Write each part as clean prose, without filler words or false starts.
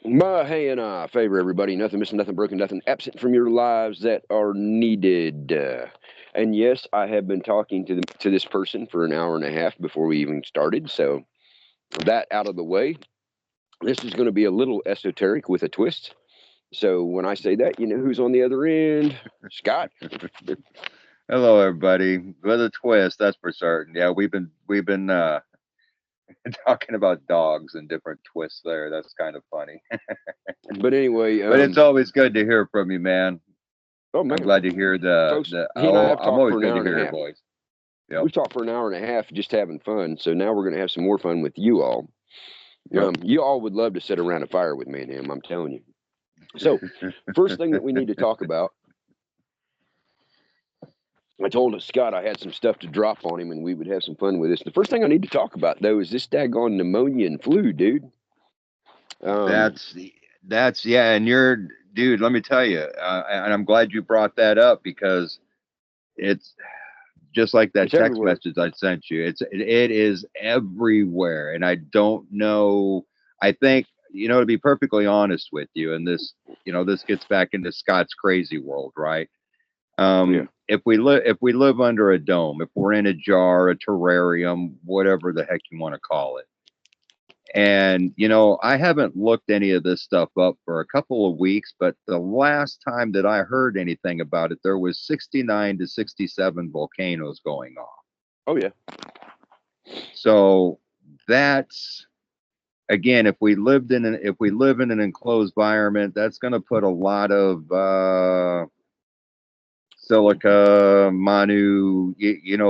Mahe and I favor everybody. Nothing missing, nothing broken, nothing absent from your lives that are needed. And yes, I have been talking to this person for an hour and a half before we even started. So that out of the way, this is going to be a little esoteric with a twist. So when I say that, you know who's on the other end? Scott. Hello, everybody. With a twist, that's for certain. Yeah, we've been talking about dogs and different twists there. That's kind of funny. But anyway, But it's always good to hear from you, man. oh I'm man, glad to hear folks, the. he and I Oh, have I'm talked always for an good hour to and a hear your half. voice. Yep. We've talked for an hour and a half just having fun. So now we're going to have some more fun with you all. Yep. You all would love to sit around a fire with me and him, I'm telling you. So, first thing that we need to talk about, I told Scott I had some stuff to drop on him and we would have some fun with this. The first thing I need to talk about, though, is this daggone pneumonia and flu, dude. Um, that's that's yeah, and you're dude. Let me tell you, and I'm glad you brought that up because it's just like that it's text everywhere. message I sent you. It is everywhere, and I don't know. I think to be perfectly honest with you, and this gets back into Scott's crazy world, right? Yeah. If we live under a dome, if we're in a jar, a terrarium, whatever the heck you want to call it. And I haven't looked any of this stuff up for a couple of weeks, but the last time that I heard anything about it, there was 69 to 67 volcanoes going off. Oh, yeah. So that's again, if we live in an enclosed environment, that's going to put a lot of silica, manu,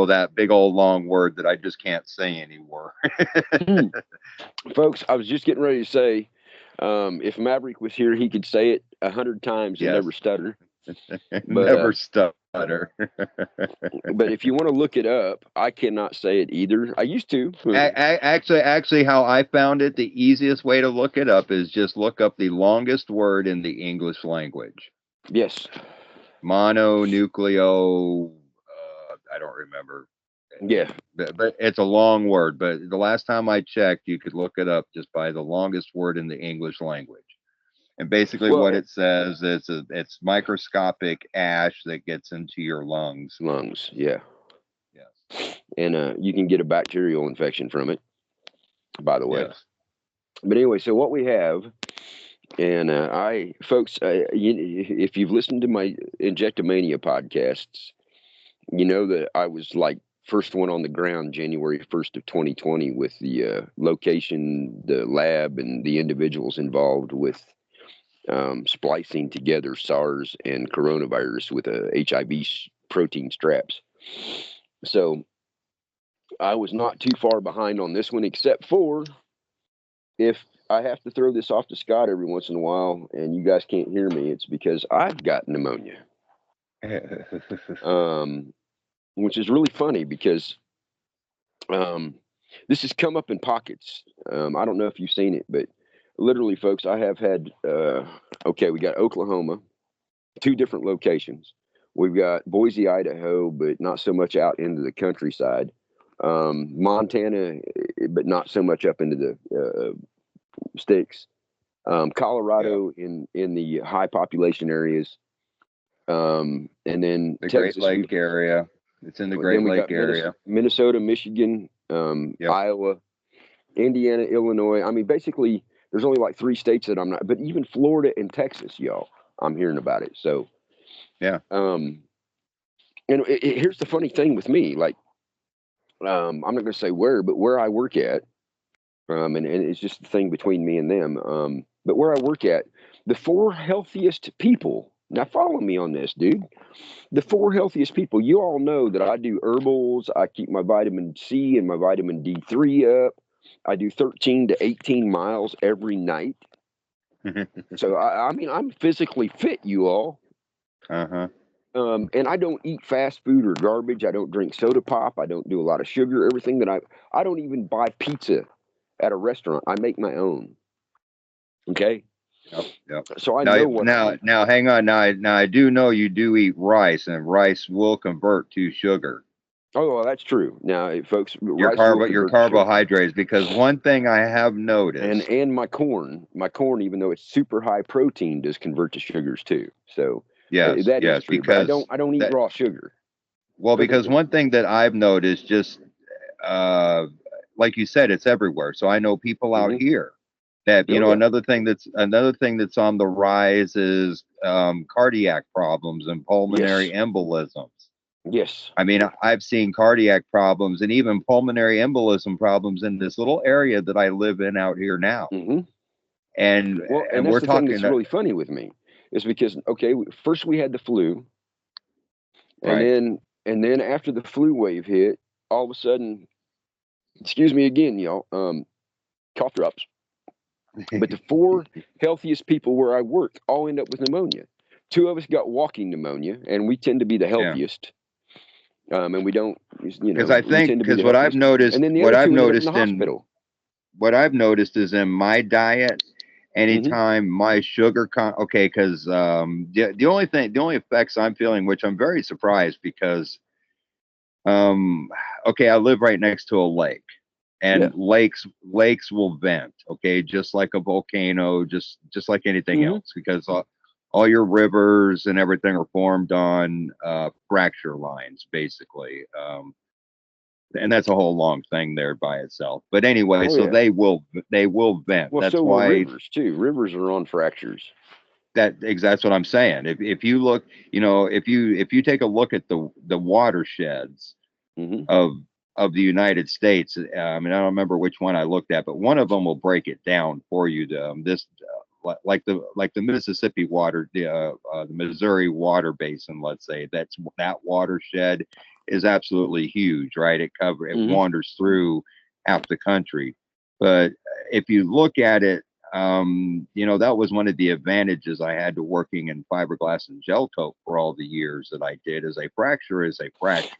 that big old long word that I just can't say anymore. Folks, I was just getting ready to say, if Maverick was here, he could say it 100 times and never Yes, stutter. But never stutter. but if you want to look it up, I cannot say it either. I used to. Actually, how I found it, the easiest way to look it up is just look up the longest word in the English language. Yes. Mononucleo. I don't remember, Yeah. but it's a long word. But the last time I checked, you could look it up just by the longest word in the English language. And basically, what Well, it says is it's microscopic ash that gets into your lungs. lungs. Yeah. Yes. And you can get a bacterial infection from it, by the way. Yes. But anyway, so what we have, and folks, if you've listened to my Injectomania podcasts, you know that I was like first one on the ground January 1st of 2020 with the location, the lab, and the individuals involved with splicing together SARS and coronavirus with a HIV protein straps. So I was not too far behind on this one, except for if I have to throw this off to Scott every once in a while and you guys can't hear me, it's because I've got pneumonia. Um, which is really funny because um, this has come up in pockets. I don't know if you've seen it, but literally, folks, I have had, okay, we got Oklahoma, two different locations. We've got Boise, Idaho, but not so much out into the countryside. Montana, but not so much up into the sticks. Yeah. Colorado in the high population areas, and then The Great Texas. Lake area. It's in the Great Then we Lake got area. Minnesota, Michigan, Yep. Iowa, Indiana, Illinois. I mean, basically, there's only like three states that I'm not, but even Florida and Texas, y'all, I'm hearing about it. So, Yeah. um, and here's the funny thing with me, like, I'm not going to say where, but where I work at, and it's just the thing between me and them. But where I work at, the four healthiest people. Now, follow me on this, dude. The four healthiest people. You all know that I do herbals. I keep my vitamin C and my vitamin D3 up. I do 13 to 18 miles every night. So I mean, I'm physically fit, you all. Uh-huh. And I don't eat fast food or garbage. I don't drink soda pop. I don't do a lot of sugar. Everything that I don't even buy pizza at a restaurant. I make my own. Okay. Yep. Yep. So I Now, know what I'm now, eating. now, hang on. Now, I do know you do eat rice, and rice will convert to sugar. Oh, well, that's true. Now, folks, Your rice will your convert to sugar, carbohydrates, because one thing I have noticed. and my corn, even though it's super high protein, does convert to sugars too. So Yes, that is yes, true. But because I don't eat that raw sugar. well, because one thing that I've noticed, just uh, like you said, it's everywhere. So I know people out Hmm. here that, Oh yeah. another thing that's on the rise is cardiac problems and pulmonary Yes. embolisms. Yes. I mean, I've seen cardiac problems and even pulmonary embolism problems in this little area that I live in out here now. Hmm. And Well, and and that's we're the thing talking that's that, really funny with me is because first we had the flu, and right. then after the flu wave hit, all of a sudden, excuse me again, y'all, cough drops. But the four healthiest people where I work all end up with pneumonia. Two of us got walking pneumonia, and we tend to be the Yeah. healthiest. And we don't, Because I we think, tend to be the because healthiest. And then the what other I've two ended up in the noticed in hospital. what I've noticed is in my diet, Hmm. anytime my okay, because the only effects I'm feeling, which I'm very surprised, because um, okay, I live right next to a lake, Yeah. and lakes will vent, okay, just like a volcano, just like anything Hmm. else, because all your rivers and everything are formed on fracture lines, basically. And that's a whole long thing there by itself. But anyway, Oh so yeah. they will vent. Well, That's so are why rivers too. Rivers are on fractures. that's what I'm saying. If you look, if you take a look at the watersheds Hmm. of the United States, I mean, I don't remember which one I looked at, but one of them will break it down for you. Like the Mississippi water, the Missouri water basin, let's say, that watershed is absolutely huge, right? It Hmm. wanders through half the country. But if you look at it, that was one of the advantages I had to working in fiberglass and gel coat for all the years that I did. Is a fracture is a fracture.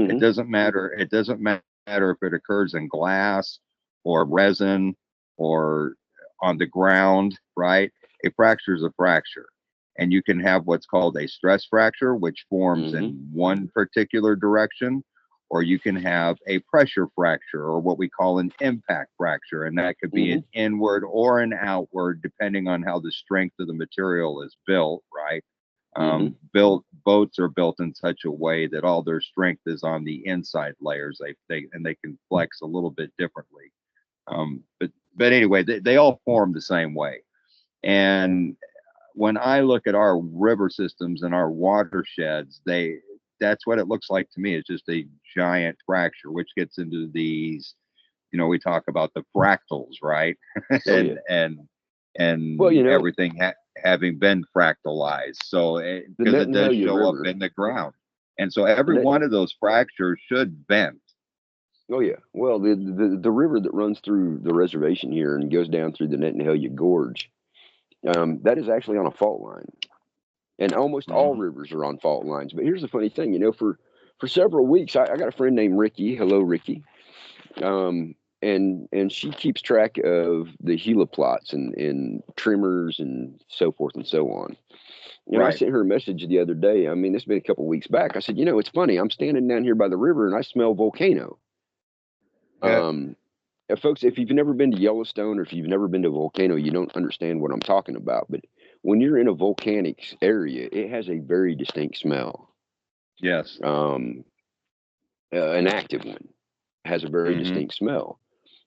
It Hmm. doesn't matter. It doesn't matter if it occurs in glass or resin or on the ground, right? A fracture is a fracture. And you can have what's called a stress fracture, which forms Hmm. in one particular direction, or you can have a pressure fracture, or what we call an impact fracture. And that could be Hmm. an inward or an outward, depending on how the strength of the material is built, right? Hmm. Built boats are built in such a way that all their strength is on the inside layers. They can flex a little bit differently. But anyway, they all form the same way. And when I look at our river systems and our watersheds, that's what it looks like to me. It's just a giant fracture, which gets into these, we talk about the fractals, right? Oh yeah. Well, Everything having been fractalized. So, the because it does Nettenhalia show up River. in the ground, and so The every Net. one of those fractures should bend. Oh yeah. Well, the river that runs through the reservation here and goes down through the Nettenhalia Gorge, that is actually on a fault line, and almost all Mhm. rivers are on fault lines. But here's the funny thing, for several weeks, I got a friend named Ricky. Hello, Ricky. And she keeps track of the heliplots and trimmers and so forth and so on. And I Right. sent her a message the other day. I mean, it's been a couple weeks back. I said, it's funny. I'm standing down here by the river and I smell volcano. Yeah. Um, Folks, if you've never been to Yellowstone or if you've never been to a volcano, you don't understand what I'm talking about. But when you're in a volcanic area, it has a very distinct smell. Yes. Um, an active one has a very Hmm. distinct smell.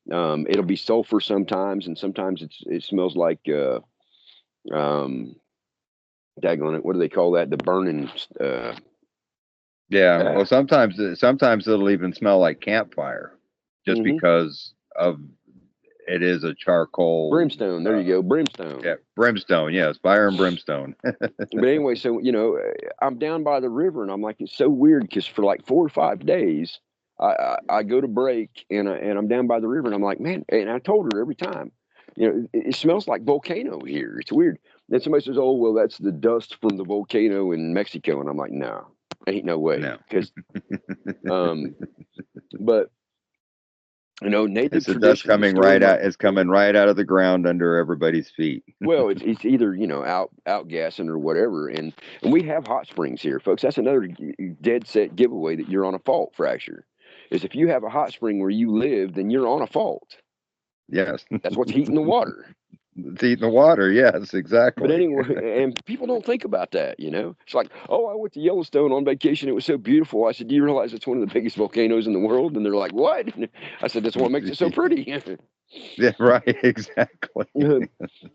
It'll be sulfur sometimes, and sometimes it smells like um, daggone it. What do they call that? The burning. Yeah. Well, Ah, sometimes it'll even smell like campfire, just hmm. because of it is a charcoal. Brimstone. There you go, Yeah, brimstone. brimstone. Yes, fire and brimstone. But anyway, so I'm down by the river, and I'm like, it's so weird because for like 4 or 5 days, I go to break, and I'm down by the river, and I'm like, man, and I told her every time, it smells like volcano here. It's weird. Then somebody says, oh well, that's the dust from the volcano in Mexico, and I'm like, no, ain't no way, No. because um, but You know, native It's the dust tradition. The coming story of right my out. It's coming right out of the ground under everybody's feet. well, it's either outgassing or whatever, and we have hot springs here, folks. That's another dead set giveaway that you're on a fault fracture. Is if you have a hot spring where you live, then you're on a fault. Yes. That's what's heating the water. It's eating the water. Yes, But exactly. anyway, and people don't think about that, you know? It's like, oh, I went to Yellowstone on vacation. It was so beautiful. I said, do you realize it's one of the biggest volcanoes in the world? And they're like, what? I said, that's what makes it so pretty. Yeah, right. Exactly.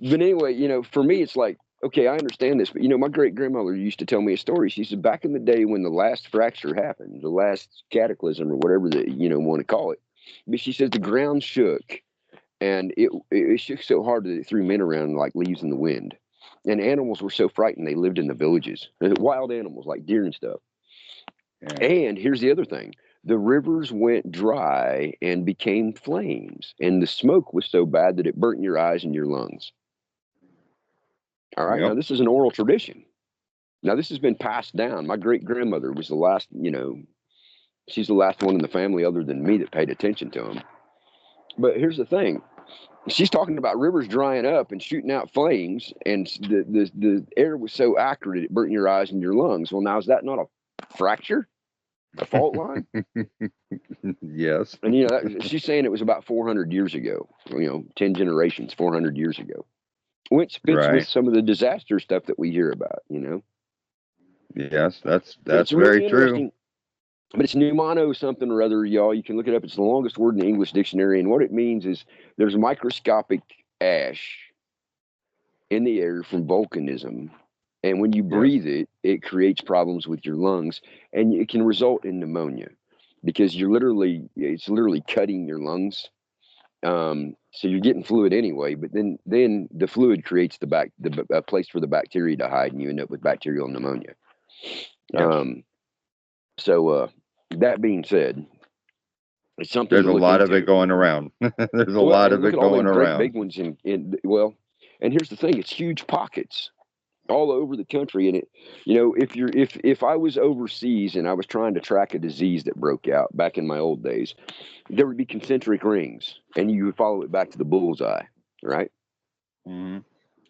But anyway, for me, it's like, okay, I understand this, but my great grandmother used to tell me a story. She said, back in the day when the last fracture happened, the last cataclysm or whatever that, want to call it, but she says the ground shook. And it shook so hard that it threw men around like leaves in the wind. And animals were so frightened they lived in the villages. Wild animals like deer and stuff. Yeah. And here's the other thing. The rivers went dry and became flames. And the smoke was so bad that it burnt your eyes and your lungs. All right. Now, Yep. this is an oral tradition. Now, this has been passed down. My great grandmother was the last, she's the last one in the family other than me that paid attention to them. But here's the thing. She's talking about rivers drying up and shooting out flames, and the air was so acrid it burnt your eyes and your lungs. Well, now is that not a fracture, a fault line? Yes. And she's saying it was about 400 years ago. 10 generations, 400 years ago, which fits with Right. some of the disaster stuff that we hear about. Yes, that's But it's very really true. interesting. But it's pneumano something or other, y'all. You can look it up. It's the longest word in the English dictionary, and what it means is there's microscopic ash in the air from volcanism. And when you Yes. breathe it, it creates problems with your lungs, and it can result in pneumonia because it's literally cutting your lungs. So you're getting fluid anyway, but then the fluid creates a place for the bacteria to hide, and you end up with bacterial pneumonia. Yes. So that being said, it's something There's to a look lot of it into. going around. There's a Well, lot and of look it at all going them great around. big ones and here's the thing: it's huge pockets all over the country. And if I was overseas and I was trying to track a disease that broke out back in my old days, there would be concentric rings, and you would follow it back to the bullseye, right? Hmm.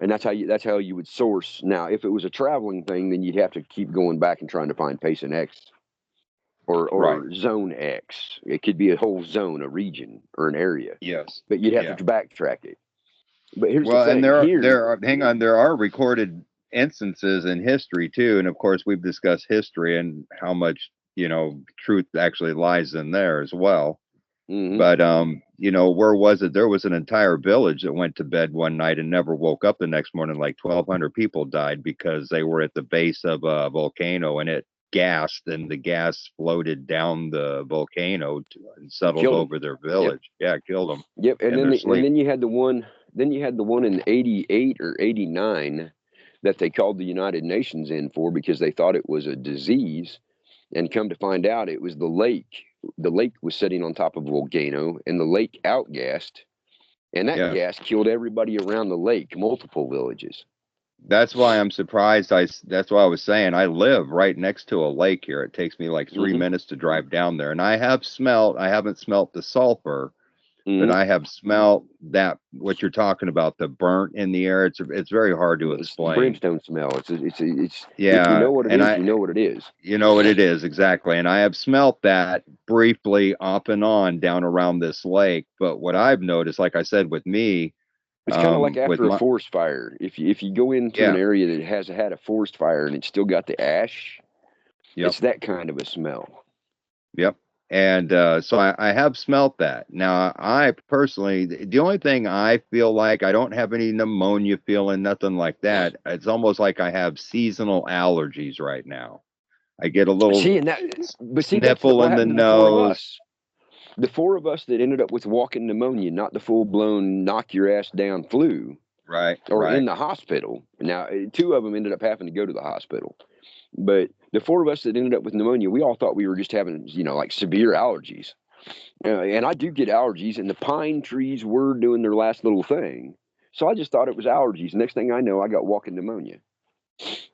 And that's how you would source. Now, if it was a traveling thing, then you'd have to keep going back and trying to find patient X Right. or zone X. It could be a whole zone, a region, or an area, Yes. but you'd have to Yeah. backtrack it. But here's the Well, and thing: here, hang on, there are recorded instances in history too, and of course we've discussed history and how much truth actually lies in there as well. mhm, But where was it? There was an entire village that went to bed one night and never woke up the next morning. Like 1,200 people died because they were at the base of a volcano and it gassed, and the gas floated down the volcano and settled killed them. over their Yep. village. Yeah, killed them Yep, and in their and sleep. then you had the one. Then you had the one in '88 or '89 that they called the United Nations in for because they thought it was a disease, and come to find out it was the lake. The lake was sitting on top of a volcano, and the lake outgassed, and that Yeah. gas killed everybody around the lake, multiple villages. That's why I'm surprised. That's why I was saying I live right next to a lake here. It takes me like three Hmm. minutes to drive down there, and I haven't smelt the sulfur, but Hmm. I have smelt that what you're talking about, the burnt in the air. It's very hard to It's the explain. brimstone smell. It's if you Yeah, know what it and is, you know what it is. you know what it is exactly, and I have smelt that briefly off and on down around this lake. But what I've noticed, like I said, with me, It's kind of like with after a my forest fire. If you go into an yeah, area that has had a forest fire and it's still got the ash, yep. it's that kind of a smell. Yep. And so I have smelt that. Now, I personally, the only thing I feel like I don't have any pneumonia feeling, nothing like that. It's almost like I have seasonal allergies right now. I get a little See, and that, but see, that's sniffle what in the happened to the four of nose. us. The four of us that ended up with walking pneumonia, not the full blown knock your ass down flu, Right, or right. in the hospital. Now, two of them ended up having to go to the hospital. But the four of us that ended up with pneumonia, we all thought we were just having, like severe allergies. And I do get allergies, and the pine trees were doing their last little thing. So I just thought it was allergies. Next thing I know, I got walking pneumonia.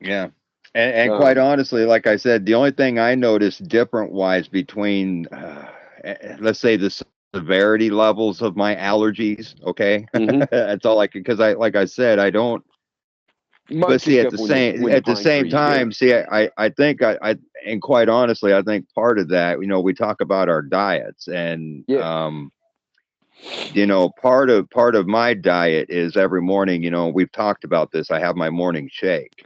Yeah. And quite Um, honestly, like I said, the only thing I noticed different wise between, let's say, the severity levels of my allergies. Okay, Hmm. that's all I can, because like I said, I don't. Mine But see, kick up when the at the pine same trees go. time, see, I think and quite honestly, I think part of that, we talk about our diets, and Yeah. part of my diet is every morning. We've talked about this. I have my morning shake,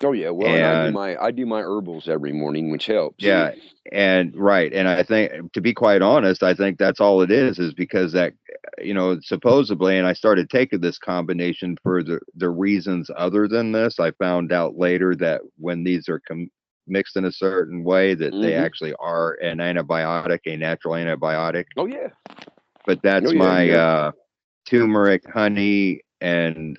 Oh yeah. Well, and and I do my herbals every morning, which helps. yeah, and right, and I think, to be quite honest, I think that's all it is because that, supposedly, and I started taking this combination for the reasons other than this. I found out later that when these are mixed in a certain way, that they Hmm. actually are an antibiotic, a natural antibiotic. Oh yeah. But Oh that's yeah. my You know. turmeric, honey, and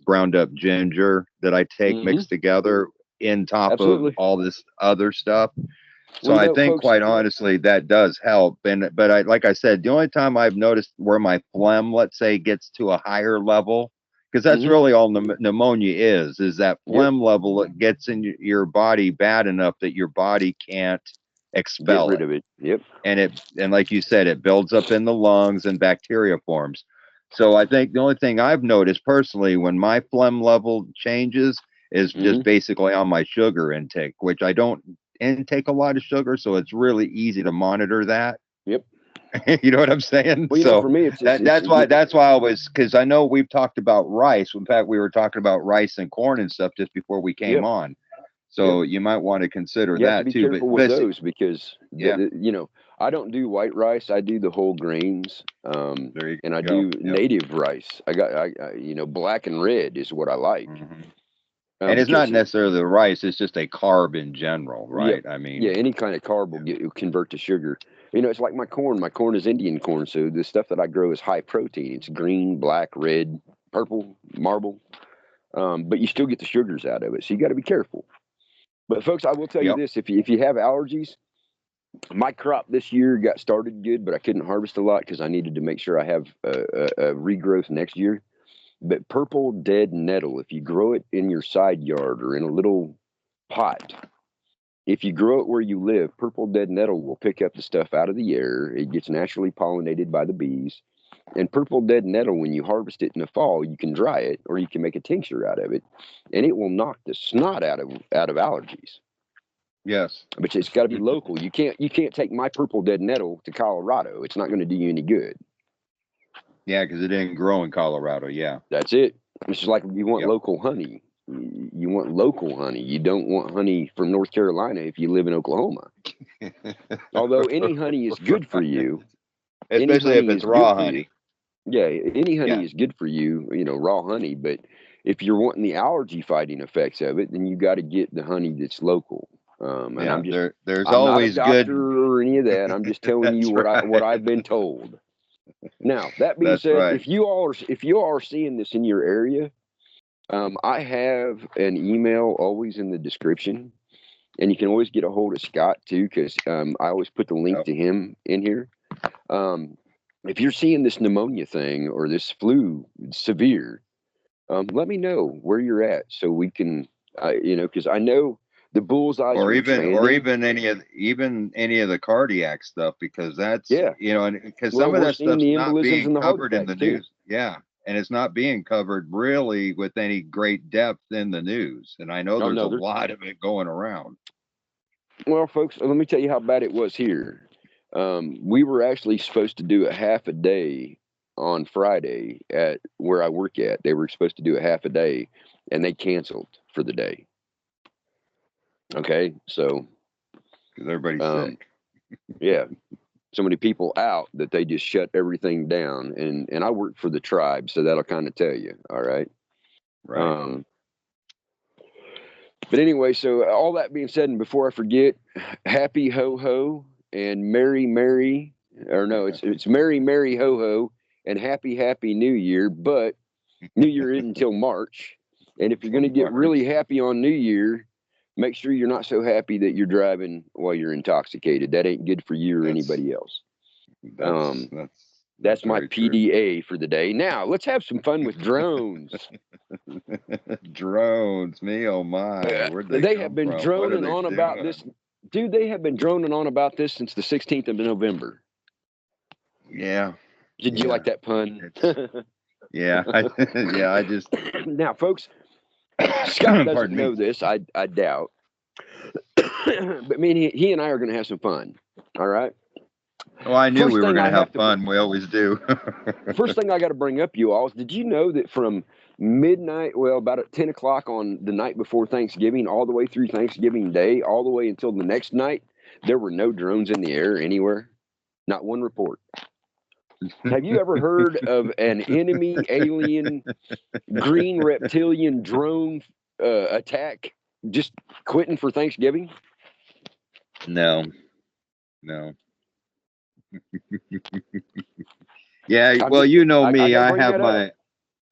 ground up ginger that I take Hmm. mixed together in top of Absolutely. all this other stuff. So Well, I think, folks. quite honestly, that does help. But like I said, the only time I've noticed where my phlegm, let's say, gets to a higher level, because that's Hmm. really all pneumonia is that Yep. phlegm level that gets in your body bad enough that your body can't Get expel rid it. of it. Yep. And like you said, it builds up in the lungs and bacteria forms. So I think the only thing I've noticed personally when my phlegm level changes is Hmm. just basically on my sugar intake, which I don't intake a lot of sugar, so it's really easy to monitor that. Yep. You know what I'm saying? Well, So for me, it's just it's that's why I was, because I know we've talked about rice. In fact, we were talking about rice and corn and stuff just before we came yep. on. Yep. So you might want to consider You have to that be too. careful with But those because yeah, I don't do white rice. I do the whole grains, there you and I go. do Yep. native rice. Black and red is what I like, Hmm. And it's not because necessarily the rice; it's just a carb in general, yep, right? I yeah, mean, any kind of carb will convert to sugar. It's like my corn. My corn is Indian corn, so the stuff that I grow is high protein. It's green, black, red, purple, marble, but you still get the sugars out of it. So you got to be careful. But folks, I will tell you yep. this: if you have allergies, my crop this year got started good, but I couldn't harvest a lot because I needed to make sure I have a regrowth next year. But purple dead nettle, if you grow it in your side yard or in a little pot, if you grow it where you live, purple dead nettle will pick up the stuff out of the air. It gets naturally pollinated by the bees. And purple dead nettle, when you harvest it in the fall, you can dry it or you can make a tincture out of it, and it will knock the snot out of allergies. Yes. But it's got to be local. You can't take my purple dead nettle to Colorado. It's not going to do you any good. Yeah, because it didn't grow in Colorado. Yeah. That's it. It's just like you want Yep. local honey. You want local honey. You don't want honey from North Carolina if you live in Oklahoma. Although any honey is good for Right. you. Any Especially if honey it's is good raw for you. honey. Yeah, any honey Yeah. is good for you, raw honey. But if you're wanting the allergy fighting effects of it, then you got to get the honey that's local. And Yeah. There's I'm not a always good. doctor or any of that. I'm just telling you That's what right. I've been told. Now, that being That's said, right. if you all are seeing this in your area, I have an email always in the description, and you can always get a hold of Scott too, because I always put the link Yep. to him in here. Um, if you're seeing this pneumonia thing or this flu severe, let me know where you're at so we can, because I know the bullseyes Or are expanding. even any of the cardiac stuff, because that's, Yeah. and because Well, some of we're that seeing stuff's the not embolisms being and the heart covered in the attacks too. news. Yeah, and it's not being covered really with any great depth in the news, and I know Oh there's a no, lot of it going around. well, folks, let me tell you how bad it was here. We were actually supposed to do a half a day on Friday at where I work at. They were supposed to do a half a day, and they canceled for the day. Okay, so Because everybody's um, sick. yeah, so many people out that they just shut everything down. And I work for the tribe, so that'll kind of tell you. All right. Right. Um, but anyway, so all that being said, and before I forget, happy ho ho and merry merry, or no, it's merry merry ho ho and happy New Year. But New Year isn't until March, and if you're going to Until get really March. happy on New Year, make sure you're not so happy that you're driving while you're intoxicated. That ain't good for you or That's anybody else. that's Um, that's that's that's my very true. PDA for the day. Now let's have some fun with drones. Drones, me oh my, where'd they They have come been from? What are droning they on about this, doing? dude. They have been droning on about this since the 16th of November. Yeah. Did you Yeah. like that pun? Yeah. Yeah. I just, Now, folks, Scott doesn't pardon me. know this, I doubt. But me and he and I are going to have some fun. All right. Oh, I knew First we were thing going I to have have to fun. We always do. first thing I got to bring up, you all, is did you know that from midnight, well, about at 10 o'clock on the night before Thanksgiving, all the way through Thanksgiving Day, all the way until the next night, there were no drones in the air anywhere? Not one report. Have you ever heard of an enemy alien green reptilian drone attack just quitting for Thanksgiving? No. No. Yeah. I'm Well, just, you know I me. got to bring that up.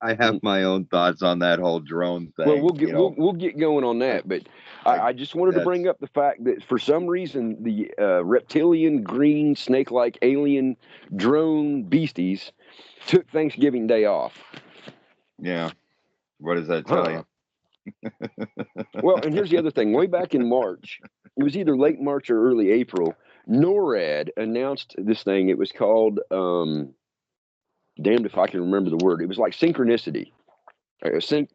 I have my own thoughts on that whole drone Well, thing. You know, we'll get going on that, but I, I just wanted to bring that's up the fact that for some reason the reptilian green snake-like alien drone beasties took Thanksgiving Day off. yeah. What does that tell Huh. you? Well, and here's the other thing. Way back in March, it was either late March or early April, NORAD announced this thing. It was called, damned if I can remember the word. It was like synchronicity.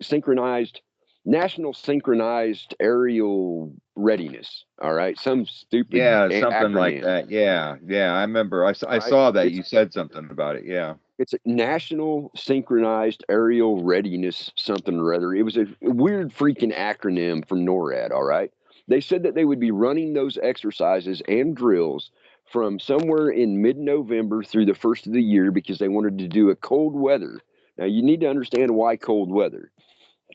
Synchronized national synchronized aerial readiness. All right, some stupid Yeah, something like acronym. that. Yeah, yeah. I remember. All I right, saw that you said something about it. Yeah. it's a national synchronized aerial readiness something or other. It was a weird freaking acronym from NORAD. All right, they said that they would be running those exercises and drills from somewhere in mid-November through the first of the year because they wanted to do a cold weather. Now you need to understand why cold weather.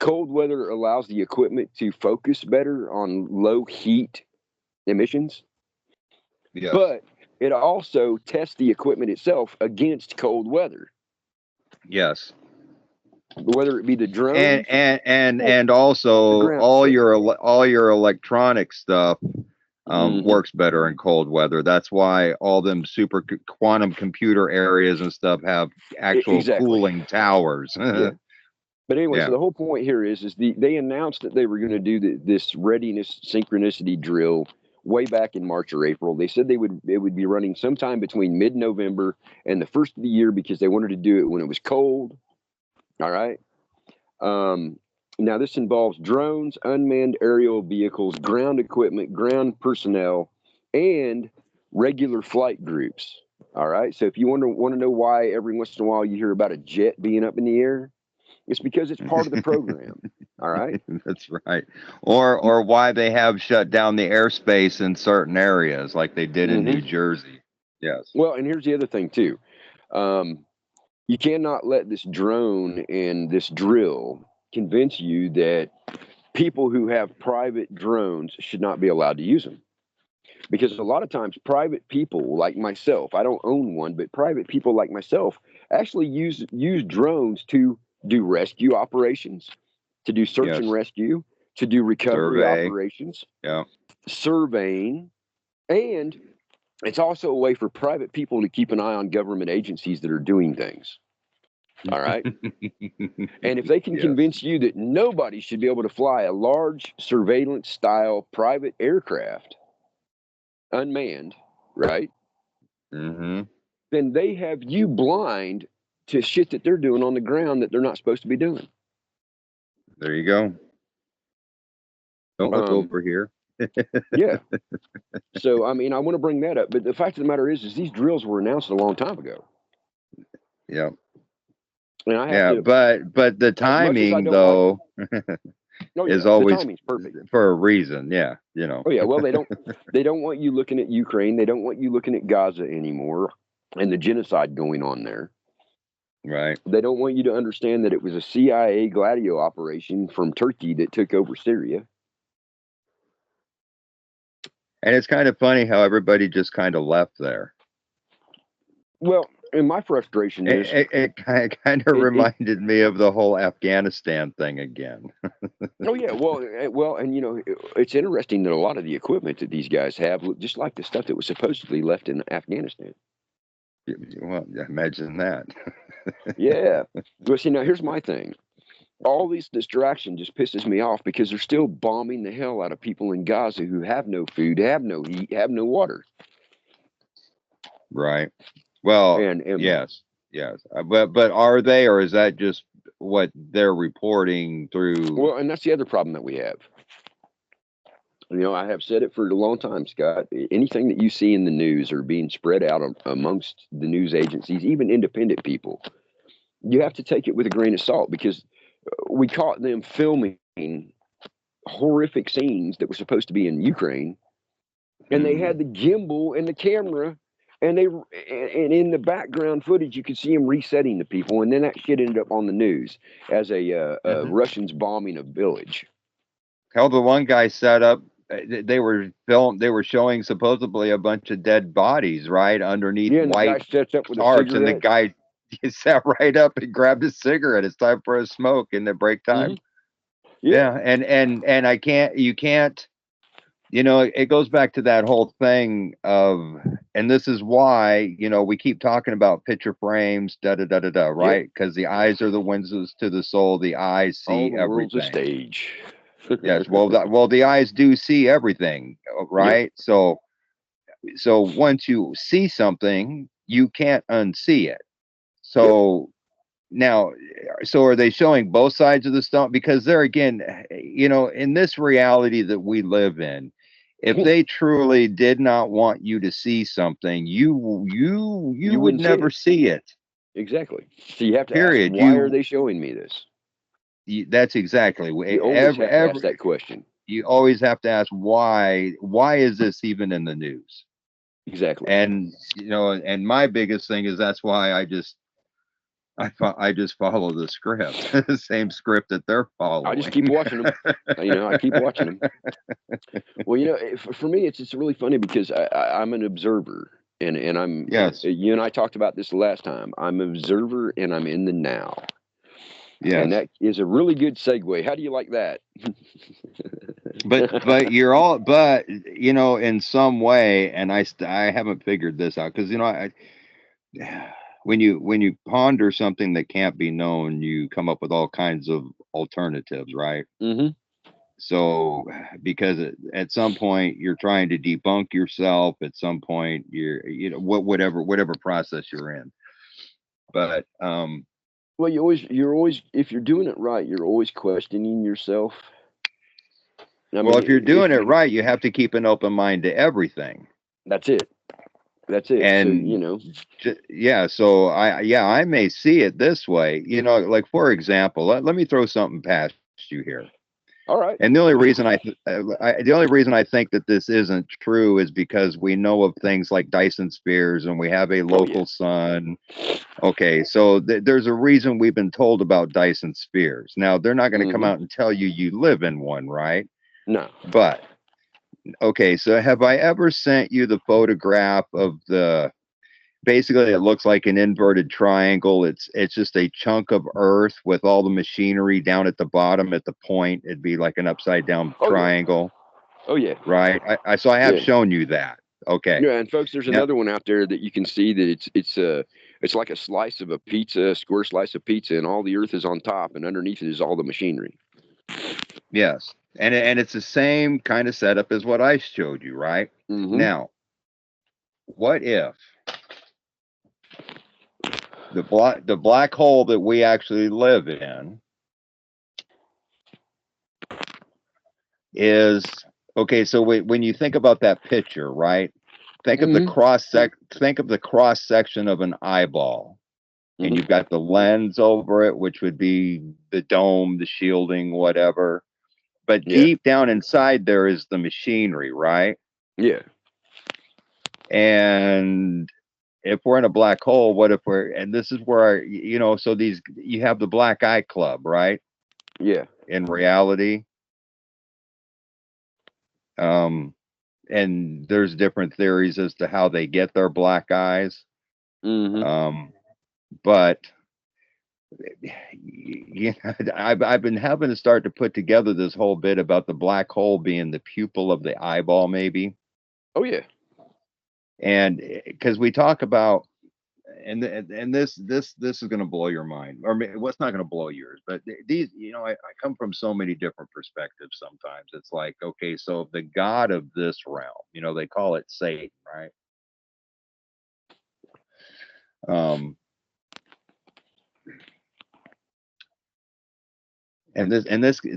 Cold weather allows the equipment to focus better on low heat emissions, Yes. but it also tests the equipment itself against cold weather, Yes. whether it be the And drones and and or and the also ground equipment. all your electronic stuff Hmm. works better in cold weather. That's why all them quantum computer areas and stuff have actual Exactly. cooling towers. Yeah. But anyway, so Yeah. the whole point here is they announced that they were going to do this readiness synchronicity drill way back in March or April. They said it would be running sometime between mid-November and the first of the year because they wanted to do it when it was cold. All right. Um, Now, this involves drones, unmanned aerial vehicles, ground equipment, ground personnel, and regular flight groups. All right. So, if you want to know why every once in a while you hear about a jet being up in the air, it's because it's part of the program. All right. That's right. Or why they have shut down the airspace in certain areas like they did in New Mm-hmm. Jersey. Yes. Well, and here's the other thing too. Um, you cannot let this drone and this drill convince you that people who have private drones should not be allowed to use them. Because a lot of times, private people like myself, I don't own one, but private people like myself actually use drones to do rescue operations, to do search and Yes. rescue, to do recovery Survey. operations, Yeah. surveying, and it's also a way for private people to keep an eye on government agencies that are doing things. All right. And if they can Yes. convince you that nobody should be able to fly a large surveillance style private aircraft, unmanned, right? Mm-hmm. Then they have you blind to shit that they're doing on the ground that they're not supposed to be doing. There you go. Don't look Um, over here. yeah. So I mean, I want to bring that up, but the fact of the matter is these drills were announced a long time ago, Yeah. and I have Yeah, to, but the as much as I timing don't like it. though Oh is yeah, the always timing's perfect. for a reason. Yeah, you know. Oh yeah, well they don't want you looking at Ukraine. They don't want you looking at Gaza anymore, and the genocide going on there. Right. They don't want you to understand that it was a CIA Gladio operation from Turkey that took over Syria. And it's kind of funny how everybody just kind of left there. Well, and my frustration is It kind of it reminded me of the whole Afghanistan thing again. oh yeah, well, and you know, it's interesting that a lot of the equipment that these guys have look just like the stuff that was supposedly left in Afghanistan. Well, imagine that. Yeah. Well, see, now here's my thing. All this distraction just pisses me off because they're still bombing the hell out of people in Gaza who have no food, have no heat, have no water. Right. Well, And yes, yes. But are they, or is that just what they're reporting through? well, and that's the other problem that we have. I have said it for a long time, Scott. Anything that you see in the news or being spread out amongst the news agencies, even independent people, you have to take it with a grain of salt, because we caught them filming horrific scenes that were supposed to be in Ukraine, and they Mhm. had the gimbal and the camera, and in the background footage you could see them resetting the people, and then that shit ended up on the news as a Mhm. Russians bombing a village. Hell, the one guy set up. They were showing supposedly a bunch of dead bodies right underneath Yeah, and the guy white sets up with a tarps, and the cigarette. guy he sat right up and grabbed a cigarette. It's time for a smoke in the break Hmm. time. Yeah. Yeah, and I can't. You can't. It goes back to that whole thing of, and this is why, we keep talking about picture frames, da da da da da, Yep. right? Because the eyes are the windows to the soul. The eyes All see the world's a everything. stage. Yes, well, the eyes do see everything, Yep. right? So once you see something, you can't unsee it. Yep. So now, so are they showing both sides of the stone? Because there again, in this reality that we live in, if they truly did not want you to see something, you You would wouldn't see never it. see it. Exactly. So you have to ask, Period. why are they showing me this? That's exactly You always have to ask every that question. you always have to ask why is this even in the news? Exactly. And and my biggest thing is that's why I just follow the script, the same script that they're I just keep following. watching them. I keep watching them. Well, for me, it's really funny because I'm an observer, and Yes, you and I talked about this last time. I'm an observer, and I'm in the now, and yes. that is a really good segue. How do you like that? But you're all, but in some way, and I haven't figured this out because when you ponder something that can't be known, you come up with all kinds of alternatives, right? Hmm. So because at some point you're trying to debunk yourself, at some point you're whatever process you're in. But Well, you're always, if you're doing it right, you're always questioning yourself. I well, mean, if you're if doing it right, you have to keep an open mind to everything. that's it, that's it. So And yeah, so I may see it this way, like for example, let me throw something past you here. all right. And the only reason I think that this isn't true is because we know of things like Dyson spheres and we have a Oh yeah. local sun. Okay, so there's a reason we've been told about Dyson spheres. Now, they're not going to come Hmm. out and tell you live in one, right? No. But okay, so have I ever sent you the photograph of the, basically it looks like an inverted triangle. It's just a chunk of earth with all the machinery down at the bottom at the point. It'd be like an upside down Oh yeah. triangle, Oh yeah. right? So I have Yeah. shown you that. Okay. Yeah, and folks, there's Now, another one out there that you can see that it's like a slice of a pizza, a square slice of pizza, and all the earth is on top, and underneath it is all the machinery. yes. And it's the same kind of setup as what I showed you, right? Hmm. Now, what if the black hole that we actually live in is, okay, so when you think about that picture, right? Hmm. Think of the cross section of an eyeball, and Hmm. you've got the lens over it, which would be the dome, the shielding, whatever. But Yeah. deep down inside there is the machinery, right? Yeah. And if we're in a black hole, what if and this is where, so you have the black eye club, right? Yeah. In reality. Um, and there's different theories as to how they get their black eyes. Hmm. Um, but I've been having to start to put together this whole bit about the black hole being the pupil of the eyeball, maybe. Oh yeah. And because we talk about, and this is going to blow your mind, or what's not going to blow yours, but these, I come from so many different perspectives. Sometimes it's like, okay, so the god of this realm, they call it Satan, right? Um, and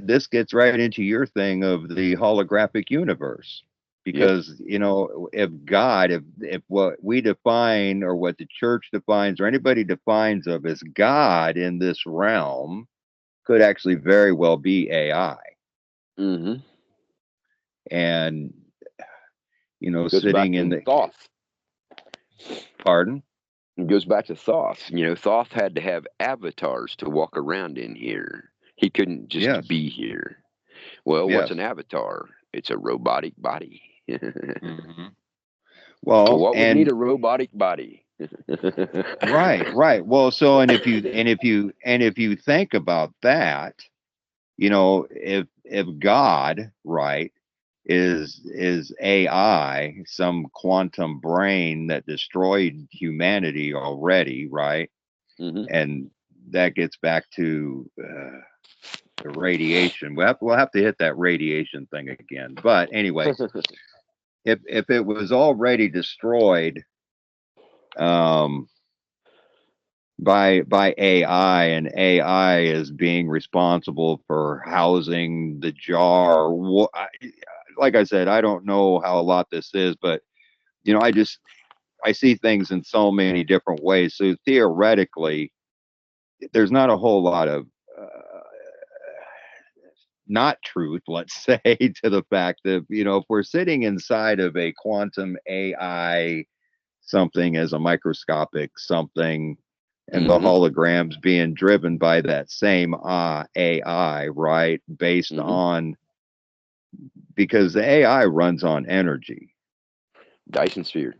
this gets right into your thing of the holographic universe, Yep. because if God, if what we define or what the church defines or anybody defines of as God in this realm could actually very well be AI. Mm-hmm. And Goes back sitting in to the Thoth. pardon. It goes back to Thoth. Thoth had to have avatars to walk around in here. He couldn't just Yes, be here. Well, what's yes. an avatar? It's a robotic body. Hmm. Well, What would need and a robotic body? right. Well, so and if you think about that, if God, right, is AI, some quantum brain that destroyed humanity already, right? Hmm. And that gets back to the radiation. We'll have to hit that radiation thing again. But anyways, if it was already destroyed um, by AI, and AI is being responsible for housing the jar. Like I said, I don't know how a lot this is, but I see things in so many different ways. So theoretically, there's not a whole lot of not truth, let's say, to the fact that if we're sitting inside of a quantum AI something as a microscopic something, and the Hmm. holograms being driven by that same AI, right? Based Hmm. on, because the AI runs on energy, Dyson sphere.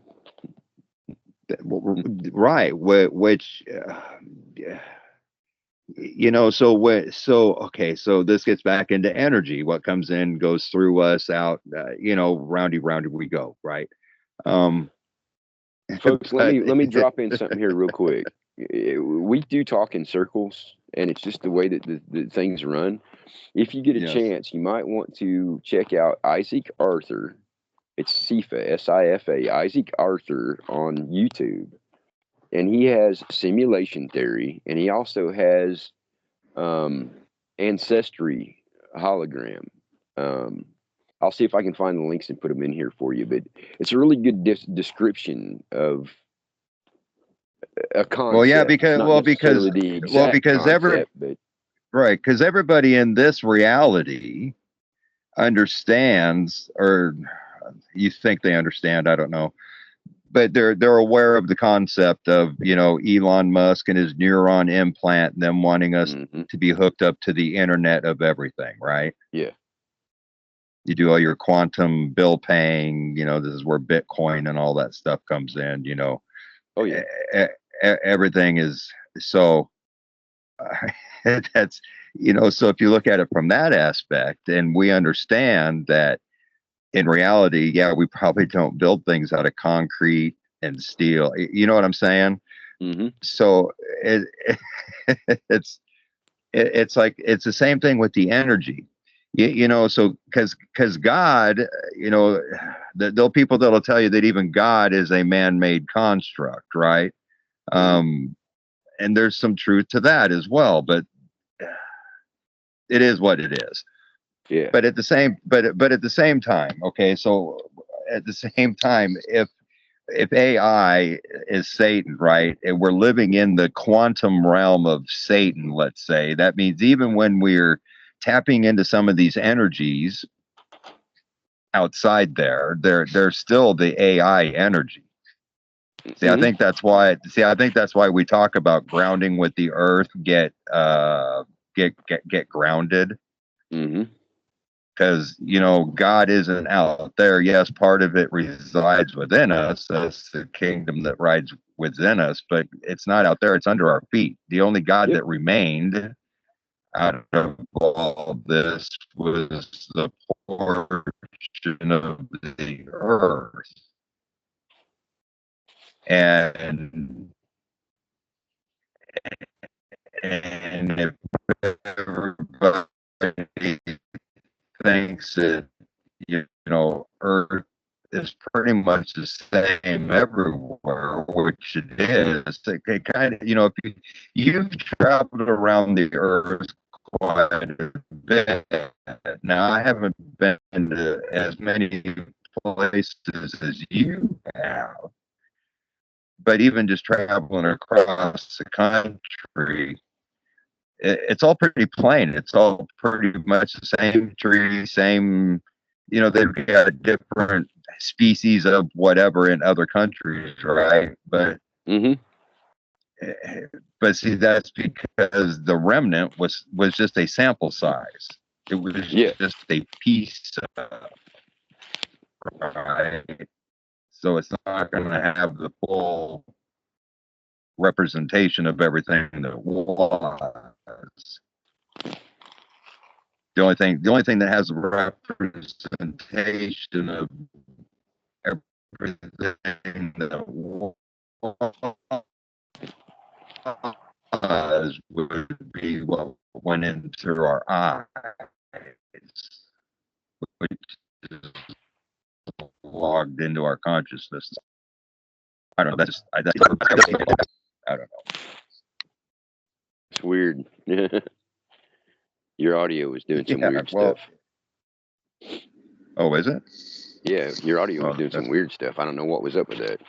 right? Which, okay, so this gets back into energy. What comes in goes through us, out, roundy, roundy we go, right? Um, Folks, let but me drop in something here real quick. We do talk in circles, and it's just the way that the things run. If you get a yes, chance, you might want to check out Isaac Arthur. It's Sifa, Sifa, Isaac Arthur on YouTube, and he has simulation theory, and he also has ancestry hologram. Um, I'll see if I can find the links and put them in here for you. But it's a really good description of a well, yeah, concept. It's because not well because necessarily the well exact because every concept, but right, because everybody in this reality understands, or you think they understand, I don't know, but they're aware of the concept of Elon Musk and his neuron implant, and them wanting us hmm, to be hooked up to the internet of everything, right? yeah, You do all your quantum bill paying, this is where Bitcoin and all that stuff comes in, oh e- yeah, everything is so that's so if you look at it from that aspect, and we understand that in reality, yeah, we probably don't build things out of concrete and steel. You know what I'm saying? hmm, So it's it's like it's the same thing with the energy. So because God, there'll people that'll tell you that even God is a man-made construct, right? hmm, Um, and there's some truth to that as well, but it is what it is. yeah, But at the same time, okay, so at the same time, if AI is Satan, right, and we're living in the quantum realm of Satan, let's say, that means even when we're tapping into some of these energies outside there, they're still the AI energy. hmm, I think that's why we talk about grounding with the earth, get grounded, hmm, because God isn't out there. Yes, part of it resides within us. That's the kingdom that rides within us, but it's not out there. It's under our feet. The only God yep, that remained out of all of this was the portion of the earth. And if everybody thinks that earth is pretty much the same everywhere, somewhere, which it is. It kind of, if you've traveled around the earth quite a bit. Now, I haven't been to as many places as you have, but even just traveling across the country, it's all pretty plain. It's all pretty much the same tree, same, they've got different species of whatever in other countries, right? But but see, that's because the remnant was just a sample size. It was just a piece of, right? So it's not going to have the full representation of everything that was. The only thing that has a representation of everything that was would be what went into our eyes, which is logged into our consciousness. I don't know. I don't know. It's weird. Your audio was doing some weird stuff. Oh, is it? Yeah, your audio was doing some weird stuff. I don't know what was up with that.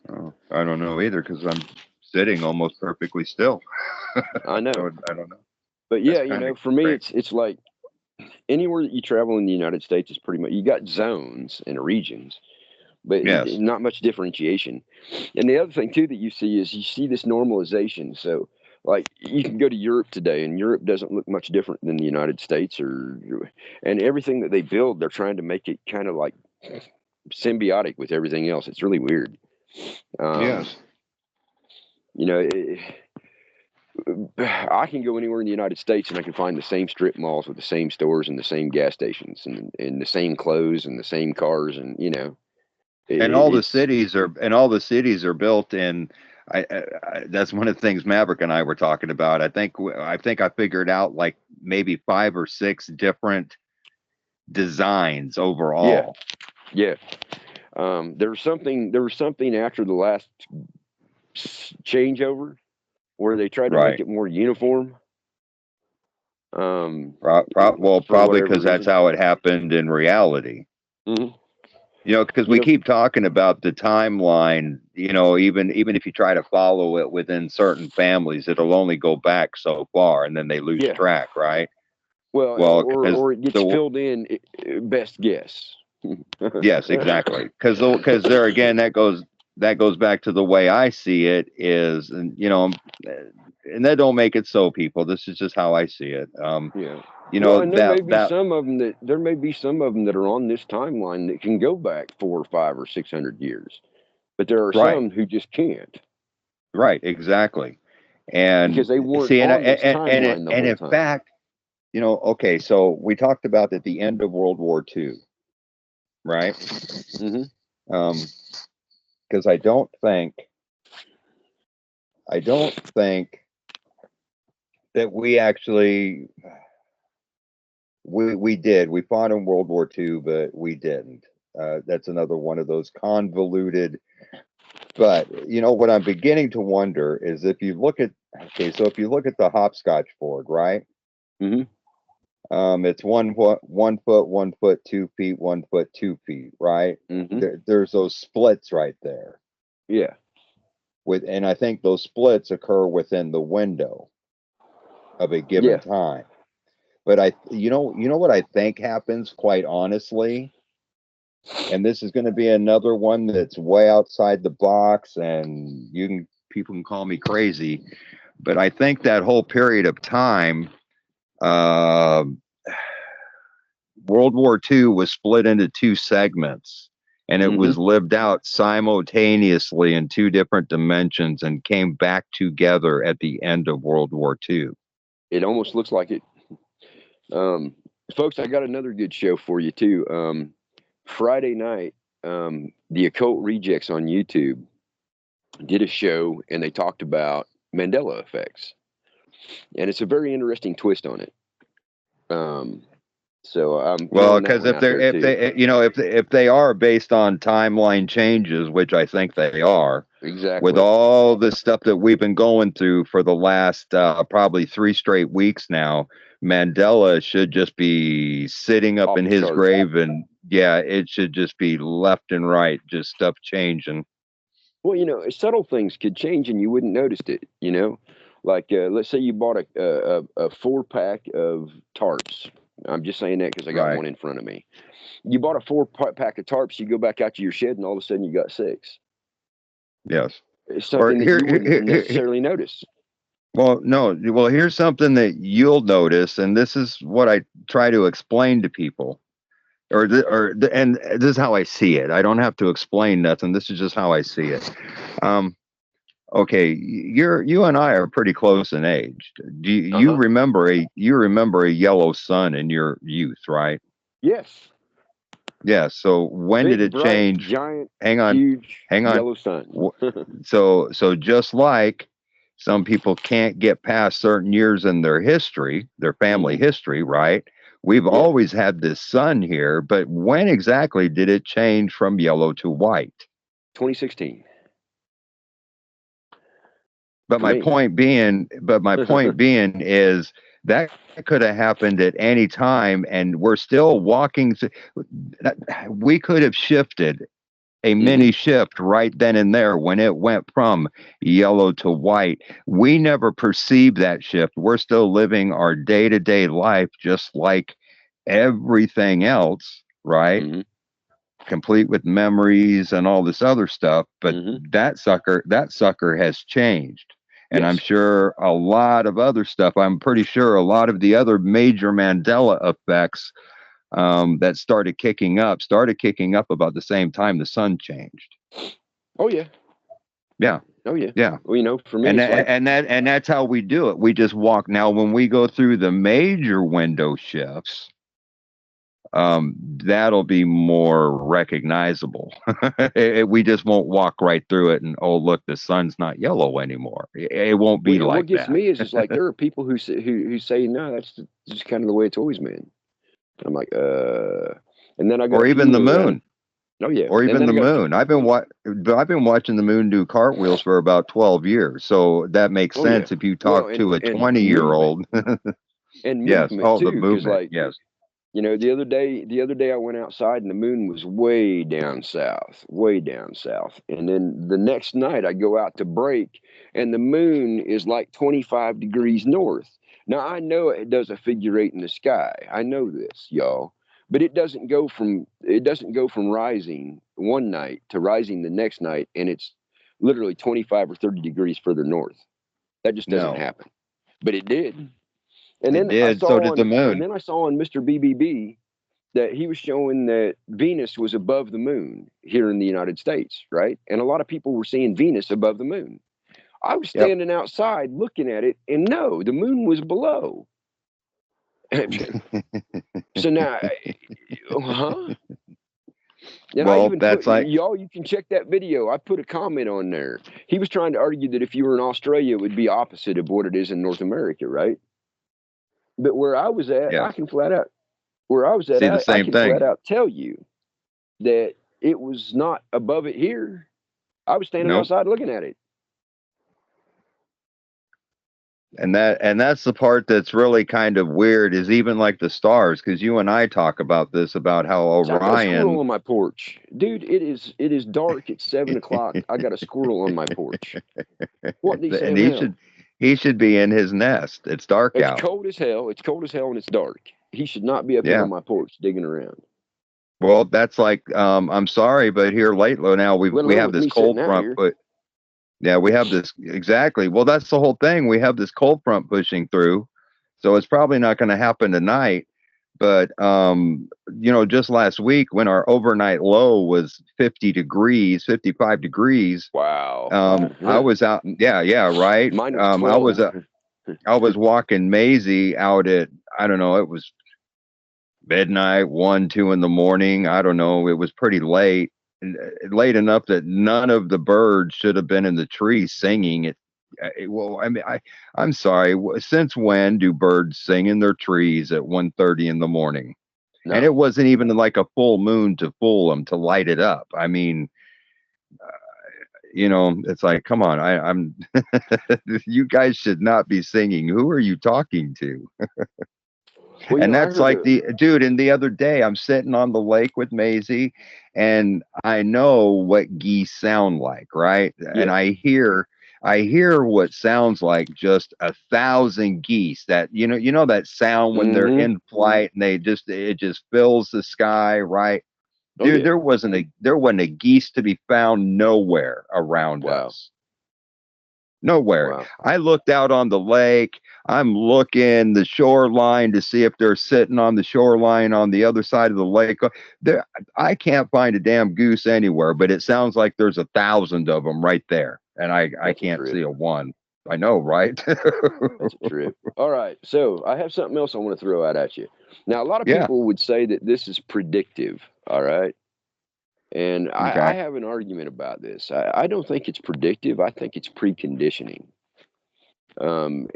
Oh, I don't know either, because I'm sitting almost perfectly still. I know. So I don't know. But yeah, for me, it's like anywhere that you travel in the United States is pretty much, you got zones and regions, but not much differentiation. And the other thing too that you see this normalization. So like you can go to Europe today, and Europe doesn't look much different than the United States, and everything that they build, they're trying to make it kind of like symbiotic with everything else. It's really weird. Yes. I can go anywhere in the United States and I can find the same strip malls with the same stores and the same gas stations and the same clothes and the same cars, and all the cities are built in. That's one of the things Maverick and I were talking about. I think I figured out like maybe 5 or 6 different designs overall. Yeah. There was something after the last changeover where they tried to make it more uniform. Probably because that's how it happened in reality. Because we keep talking about the timeline, even if you try to follow it within certain families, it'll only go back so far and then they lose track, right? Well, or it gets filled in, best guess. Yes, exactly. Because there again, that goes back to the way I see it is, and that don't make it so, people. This is just how I see it. And there may be some of them that are on this timeline that can go back 400 or 500 or 600 years, but there are some who just can't. Right, exactly, and because they weren't on this timeline the whole in time. Fact, okay, so we talked about at the end of World War II, right? Because I don't think that we actually. We did. We fought in World War II, but we didn't. That's another one of those convoluted. But what I'm beginning to wonder is if you look at the hopscotch board, right? It's 1 foot, 1 foot, 1 foot, 2 feet, 1 foot, 2 feet, right? There's those splits right there. Yeah. And I think those splits occur within the window of a given time. But you know what I think happens, quite honestly, and this is going to be another one that's way outside the box, and people can call me crazy, but I think that whole period of time, World War II was split into 2 segments, and it was lived out simultaneously in 2 different dimensions and came back together at the end of World War II. It almost looks like it. Folks, I got another good show for you too. Friday night, the Occult Rejects on YouTube did a show, and they talked about Mandela effects, and it's a very interesting twist on it. So I'm Well, throwing that because one out there too. if they are based on timeline changes, which I think they are, with Exactly. all the stuff that we've been going through for the last probably 3 straight weeks now, Mandela should just be sitting up Off in the his charts. grave, and yeah, it should just be left and right, just stuff changing. Well, subtle things could change and you wouldn't notice it. Like let's say you bought a 4 pack of tarps. I'm just saying that because I got Right. one in front of me. You bought a 4 pack of tarps. You go back out to your shed, and all of a sudden you got 6. Yes. It's Or something that you wouldn't necessarily notice. well, no. Well, here's something that you'll notice, and this is what I try to explain to people, and this is how I see it. I don't have to explain nothing. This is just how I see it. Um, okay, you and I are pretty close in age. Do Uh you huh. remember a yellow sun in your youth, right? Yes. Yeah. So when did Big, it bright, change? giant, Hang on, huge hang on. yellow sun. So just like some people can't get past certain years in their history, their family Hmm. history, right? We've Yeah. always had this sun here, but when exactly did it change from yellow to white? 2016 But for my me. point being, is that could have happened at any time, and we're still walking. We could have shifted a Hmm. mini shift right then and there when it went from yellow to white. We never perceived that shift. We're still living our day to day life just like everything else, right? Hmm. Complete with memories and all this other stuff. But Hmm. that sucker has changed. And I'm Yes. sure a lot of other stuff, I'm pretty sure a lot of the other major Mandela effects that started kicking up about the same time the sun changed. Oh yeah. Yeah, Oh yeah. yeah, Well, for me, it's like and that's how we do it. We just walk. Now, when we go through the major window shifts, that'll be more recognizable. We just won't walk right through it and, oh, look, the sun's not yellow anymore. It won't be what like gets that. me is like there are people who say no, that's just kind of the way it's always been. I'm like, and then I got Or a even the few. moon. Oh yeah, Or and even then I the got a few. moon. I've been watching the moon do cartwheels for about 12 years. So that makes Oh yeah. sense if you Well, talk to a and 20-year movement old. and Yes. movement Oh, the too, because movement. like Yes. the other day I went outside and the moon was way down south, and then the next night I go out to break and the moon is like 25 degrees north. Now I know it does a figure eight in the sky. I know this, y'all. But it doesn't go from rising one night to rising the next night, and it's literally 25 or 30 degrees further north. That just doesn't No, happen. But it did. And it then I did. So saw did the on and moon. then I saw on Mr. BBB that he was showing that Venus was above the moon here in the United States, right? And a lot of people were seeing Venus above the moon. I was Yep. standing outside looking at it, and no, the moon was below. So now, huh? And I Well, even put that's like, y'all. You can check that video. I put a comment on there. He was trying to argue that if you were in Australia, it would be opposite of what it is in North America, right? But where I was at, I yes. can flat out where I was at, See the I same can flat thing. out tell you that it was not above it here. I was standing Nope. outside looking at it. And that's the part that's really kind of weird is even like the stars, because you and I talk about this about how So I got a squirrel Orion. on my porch, dude. It is dark. It's 7 o'clock. I got a squirrel on my porch. What the And Sam hell? he should be in his nest. It's dark It's out. cold as hell. It's cold as hell, and it's dark. He should not be up here on Yeah. my porch digging around. Well, that's like, I'm sorry, but here lately now Let we alone have with this me sitting cold out front here. put. Yeah, we have this exactly. Well, that's the whole thing. We have this cold front pushing through, so it's probably not going to happen tonight. But just last week when our overnight low was 50 degrees, 55 degrees, Wow. I was out. Yeah, yeah, right. Mine was I 12. was I was walking Maisie out at, I don't know, it was midnight, 1, 2 in the morning. I don't know. It was pretty late, late enough that none of the birds should have been in the trees singing it. Well, I mean, I'm sorry. Since when do birds sing in their trees at 1:30 in the morning? And it wasn't even like a full moon to fool them, to light it up. I mean, it's like, come on, I'm you guys should not be singing. Who are you talking to? Well, And I that's heard like the dude. And the other day, I'm sitting on the lake with Maisie, and I know what geese sound like, right? And yeah. I hear what sounds like just 1,000 geese. That that sound when they're Mm-hmm. in flight and it just fills the sky, right? Oh, Dude, yeah. there wasn't a geese to be found nowhere around Wow. us. Nowhere. Wow. I looked out on the lake. I'm looking the shoreline to see if they're sitting on the shoreline on the other side of the lake. There, I can't find a damn goose anywhere, but it sounds like there's 1,000 of them right there, and I That's a can't trip. see a one. I know, right? That's a trip. All right. So I have something else I want to throw out at you. Now, a lot of Yeah. people would say that this is predictive. All right. And I Okay. have an argument about this. I don't think it's predictive. I think it's preconditioning. And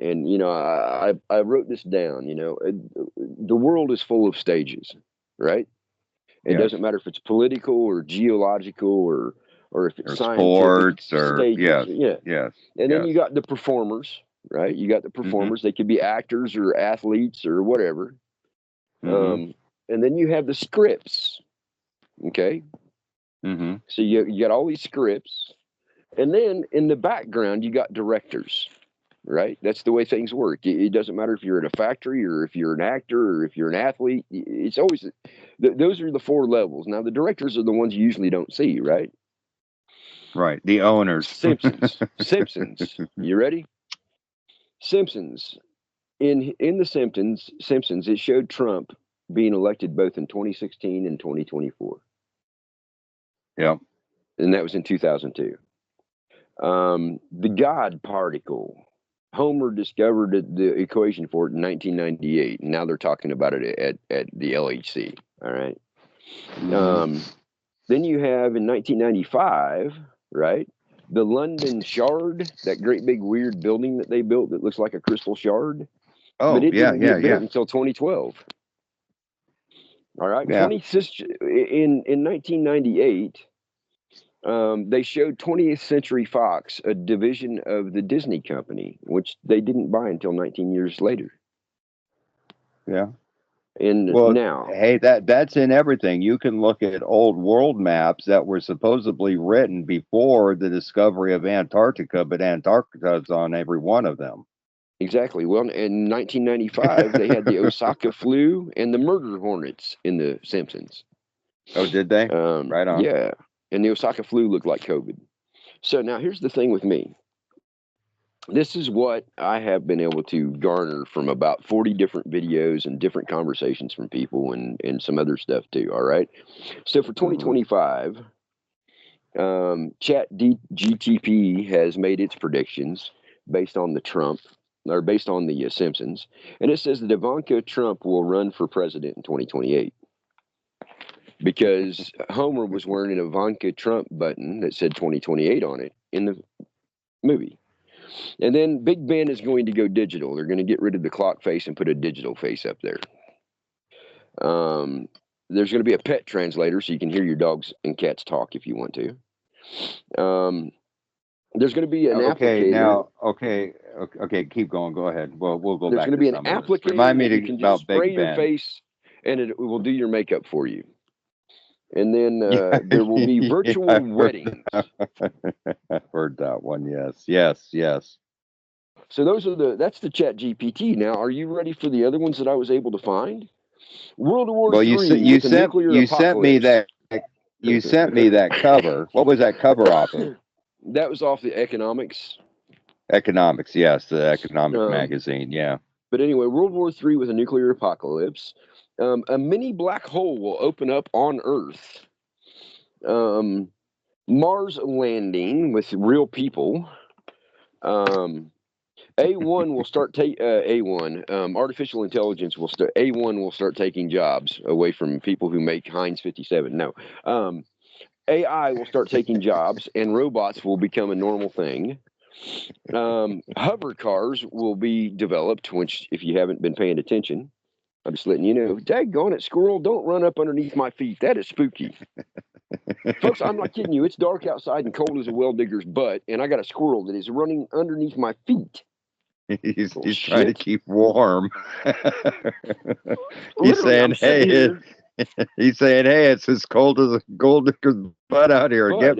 I wrote this down. The world is full of stages, right? It Yes. doesn't matter if it's political or geological or if it's Or scientific. sports, or Stages. yes, Yeah. yes, And then yes. you got the performers, right? You got the Mm-hmm. performers. They could be actors or athletes or whatever. Mm-hmm. And then you have the scripts. Okay. Mm-hmm. So you got all these scripts. And then in the background, you got directors, right? That's the way things work. It doesn't matter if you're in a factory or if you're an actor or if you're an athlete. It's always those are the four levels. Now, the directors are the ones you usually don't see, right? Right. The owners. Simpsons. You ready? Simpsons. In the Simpsons, it showed Trump being elected both in 2016 and 2024, Yep. and that was in 2002. The God particle. Homer discovered the equation for it in 1998, and now they're talking about it at the LHC. All right. Mm-hmm. Then you have in 1995, right, the London Shard, that great big weird building that they built that looks like a crystal shard, but Oh, it yeah, didn't yeah, get yeah. built until 2012. All right, Yeah. in 1998, they showed 20th Century Fox, a division of the Disney company, which they didn't buy until 19 years later. Yeah. And Well, now, hey, that's in everything. You can look at old world maps that were supposedly written before the discovery of Antarctica, but Antarctica's on every one of them. exactly. Well, in 1995, they had the Osaka flu and the murder hornets in the Simpsons. Oh, did they? Right on. Yeah, and the Osaka flu looked like COVID. So now here's the thing with me. This is what I have been able to garner from about 40 different videos and different conversations from people and some other stuff too. All right. So for Mm-hmm. 2025, GTP has made its predictions based on the Trump or based on the Simpsons, and it says that Ivanka Trump will run for president in 2028 because Homer was wearing an Ivanka Trump button that said 2028 on it in the movie. And then Big Ben is going to go digital. They're going to get rid of the clock face and put a digital face up there. There's going to be a pet translator so you can hear your dogs and cats talk if you want to. There's going to be an Okay, applicator. now, okay, keep going. Go ahead. Well, we'll go There's back going to to be an some of this. applicator Remind me that you can just about spray Big your Ben. face and it will do your makeup for you. And then Yeah, there will be yeah, virtual weddings. I've heard that one. Yes, yes, yes. So that's the Chat GPT. Now, are you ready for the other ones that I was able to find? World War Well, III with a nuclear you sent me apocalypse. that cover. What was that cover off of? That was off the economics. Economics, yes, the economic Um, magazine. Yeah. but anyway, World War III with a nuclear apocalypse. A mini black hole will open up on Earth. Um, Mars landing with real people. A1 will start A1. Artificial intelligence will start. A1 will start taking jobs away from people who make Heinz 57. No. AI will start taking jobs, and robots will become a normal thing. Hover cars will be developed, which, if you haven't been paying attention, I'm just letting you know. Daggone it, squirrel! Don't run up underneath my feet. That is spooky, folks. I'm not kidding you. It's dark outside and cold as a well digger's butt, and I got a squirrel that is running underneath my feet. He's trying to keep warm. He's Literally, saying, I'm sitting "Hey, here. he's saying, hey, it's as cold as a gold digger's butt out here. But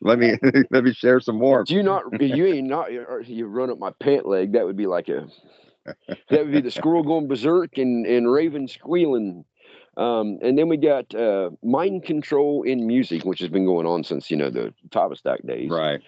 Let me let me share some warmth." do you not? You ain't not. You run up my pant leg. That would be like a. That would be the squirrel going berserk and raven squealing. And then we got mind control in music, which has been going on since the Tavistock days, Right.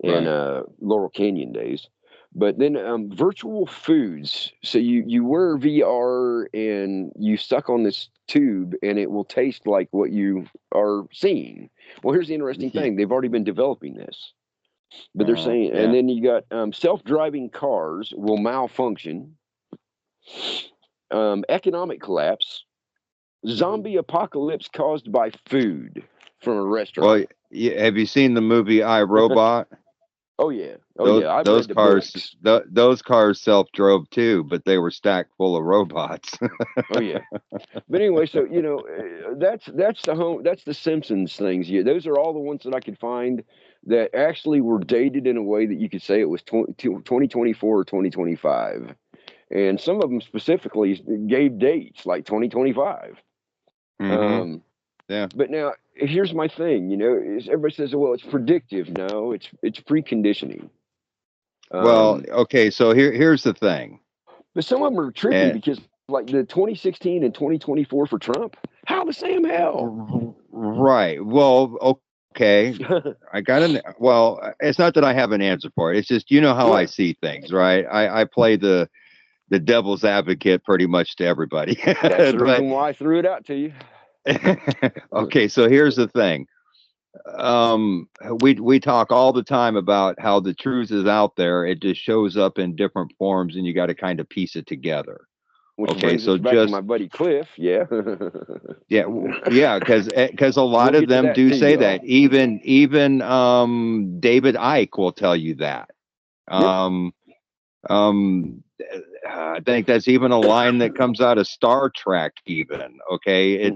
and Right. Laurel Canyon days. But then virtual foods. So you wear VR and you suck on this tube, and it will taste like what you are seeing. Well, here's the interesting thing: they've already been developing this, but they're saying, and Yeah. then you got self-driving cars will malfunction, economic collapse, zombie apocalypse caused by food from a Well, restaurant. have you seen the movie I, Robot? Oh yeah, oh yeah. I've Those read the cars, books. those cars self-drove too, but they were stacked full of robots. Oh yeah. But anyway, so that's the home. That's the Simpsons things. Yeah, those are all the ones that I could find that actually were dated in a way that you could say it was 2024 or 2025. And some of them specifically gave dates like 2025. Hmm. Um, Yeah. but now here's my thing. Is everybody says, well, it's predictive. No, it's preconditioning. Well, Um, okay. So here's the thing. but some of them are trippy And because like the 2016 and 2024 for Trump. How the Sam hell? right. Well, okay. I got an. Well, it's not that I have an answer for it. It's just how I Yeah, see things, right? I play the devil's advocate pretty much to everybody, that's the but reason why I threw it out to you. okay. So here's the thing. We talk all the time about how the truth is out there. It just shows up in different forms, and you got to kind of piece it together. Which Okay, brings us so back to my just buddy Cliff. Yeah. yeah, yeah, because a We'll lot of get to them that do too, say that. y'all. Even David Icke will tell you that. Yep. Um, I think that's even a line that comes out of Star Trek. Even okay, Hmm.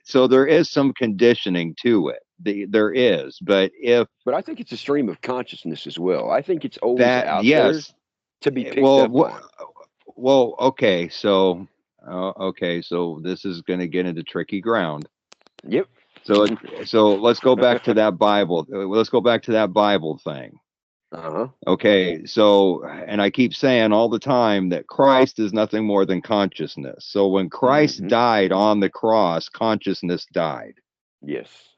so there is some conditioning to it. There is, but if But I think it's a stream of consciousness as well. I think it's always that, out there yes, to be picked well, up on. okay, so this is going to get into tricky ground. Yep. So let's go back to that Bible. Let's go back to that Bible thing. Uh-huh. Okay, so and I keep saying all the time that Christ is nothing more than consciousness. So when Christ Hmm. died on the cross, consciousness died, Yes.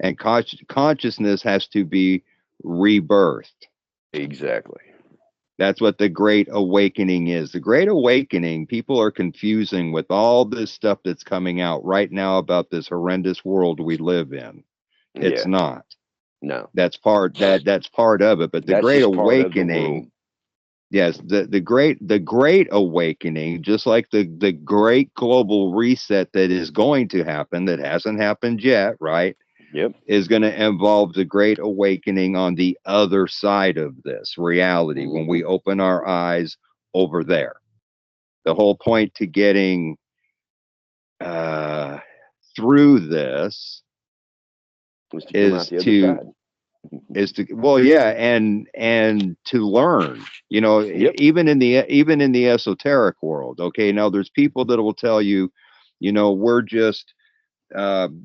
and consciousness has to be rebirthed. Exactly. That's what the Great Awakening is. The Great Awakening, people are confusing with all this stuff that's coming out right now about this horrendous world we live in. It's Yeah. not. No. That's part of it. But the That's Great just part of the world. Awakening, yes, the Great Awakening, just like the great global reset that is going to happen, that hasn't happened yet, right? Yep. Is going to involve the great awakening on the other side of this reality when Hmm. we open our eyes over there. The whole point to getting uh, through this Was to come out is the other to side. well, yeah, and to learn. Yep. Even in the esoteric world. Okay, now there's people that will tell you, we're just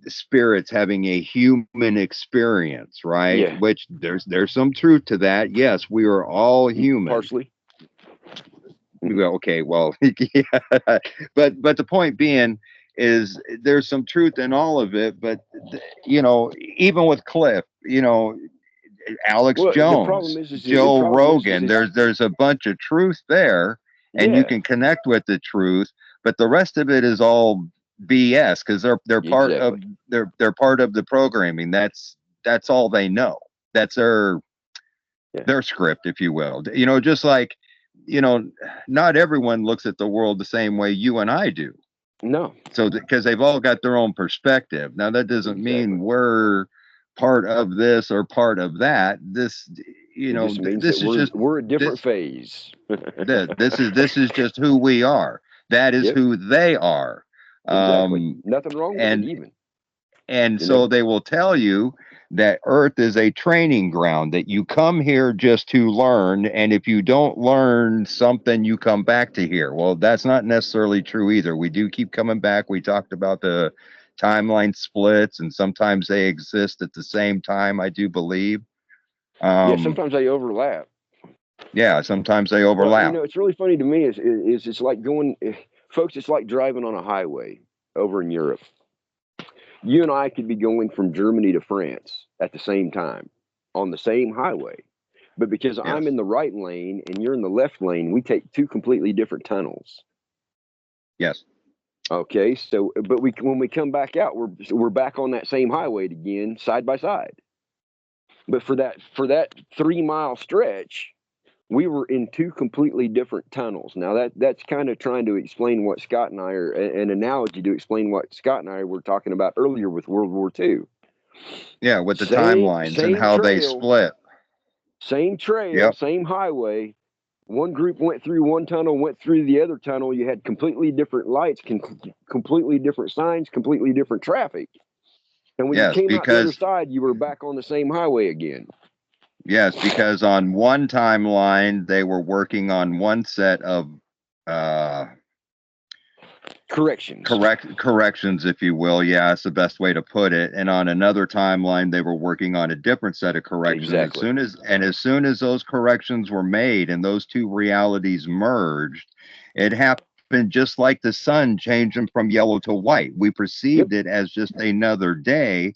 spirits having a human experience, right? Yeah. Which there's some truth to that. Yes, we are all human. Partially. Well, okay, well, yeah, but the point being is there's some truth in all of it. But even with Clif, Alex Well, the Jones, problem is the Joe problem is Rogan, it's there's a bunch of truth there, and you yeah. can connect with the truth. But the rest of it is all BS because they're part of Exactly. they're part of the programming. That's all they know. That's Yeah. their script, if you will. Just like you know, not everyone looks at the world the same way you and I do. No. So because they've all got their own perspective. Now that doesn't Exactly. mean we're part of this or part of that. This you It know, just means that this is just we're a different this phase. this is just who we are. That is Yep, who they are. exactly. Um, Nothing wrong with it, and even. and You know. so they will tell you that Earth is a training ground, that you come here just to learn, and if you don't learn something, you come back to here. Well, that's not necessarily true either. We do keep coming back. We talked about the timeline splits, and sometimes they exist at the same time, I do believe. Yeah, um sometimes they overlap. yeah, sometimes they Well, overlap. it's really funny to me is it's like going, folks. It's like driving on a highway over in Europe. You and I could be going from Germany to France at the same time on the same highway, but because I'm Yes, in the right lane and you're in the left lane, we take two completely different tunnels. yes, Okay, so but we when we come back out, we're back on that same highway again, side by side. But for that 3 mile stretch, we were in two completely different tunnels. Now that's kind of trying to explain what Scott and I are an analogy to explain what Scott and I were talking about earlier with World War II. yeah, with the Same timelines and same how they trail, split. same trail, Yep, same highway. One group went through one tunnel, went through the other tunnel. You had completely different lights, completely different signs, completely different traffic. And when you yes, came out the other because side, you were back on the same highway again. on one timeline they were working on one set of uh Corrections. corrections, if you will. Yeah, that's the best way to put it. And on another timeline, they were working on a different set of corrections. Exactly. As soon as those corrections were made and those two realities merged, it happened just like the sun changing from yellow to white. We Yep. perceived it as just another day,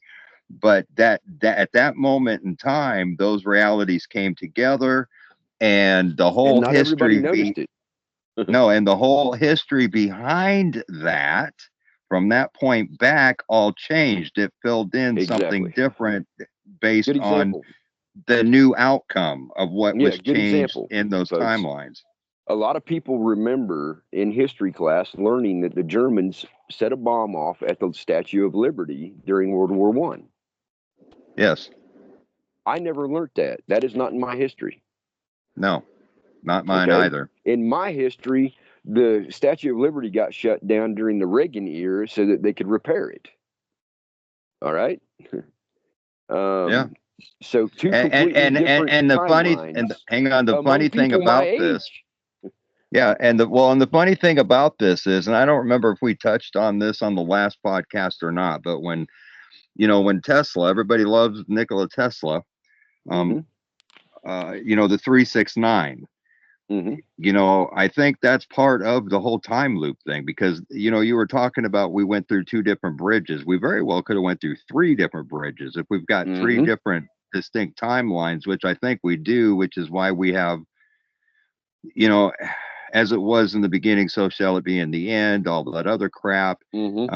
but that at that moment in time, those realities came together, and the And whole not everybody history noticed it. no, and the whole history behind that, from that point back, all changed. It filled in something Exactly. different based Good on example. the new outcome of what Yeah, was good changed example, in those folks. timelines. A lot of people remember in history class learning that the Germans set a bomb off at the Statue of Liberty during World War One. Yes. I never learned that. That is not in my history. No, not mine Okay. either. In my history, the Statue of Liberty got shut down during the Reagan era so that they could repair it. All right. Yeah. Um, so two completely different And the funny timelines and hang on, the among funny thing people my about this, age. yeah, and the funny thing about this is, and I don't remember if we touched on this on the last podcast or not, but when Tesla, everybody loves Nikola Tesla, um, Hmm. the 369. Hmm. I think that's part of the whole time loop thing, because you were talking about we went through two different bridges. We very well could have went through three different bridges if we've got three Hmm. different distinct timelines, which I think we do, which is why we have, you know, as it was in the beginning, so shall it be in the end, all that other crap. Hmm.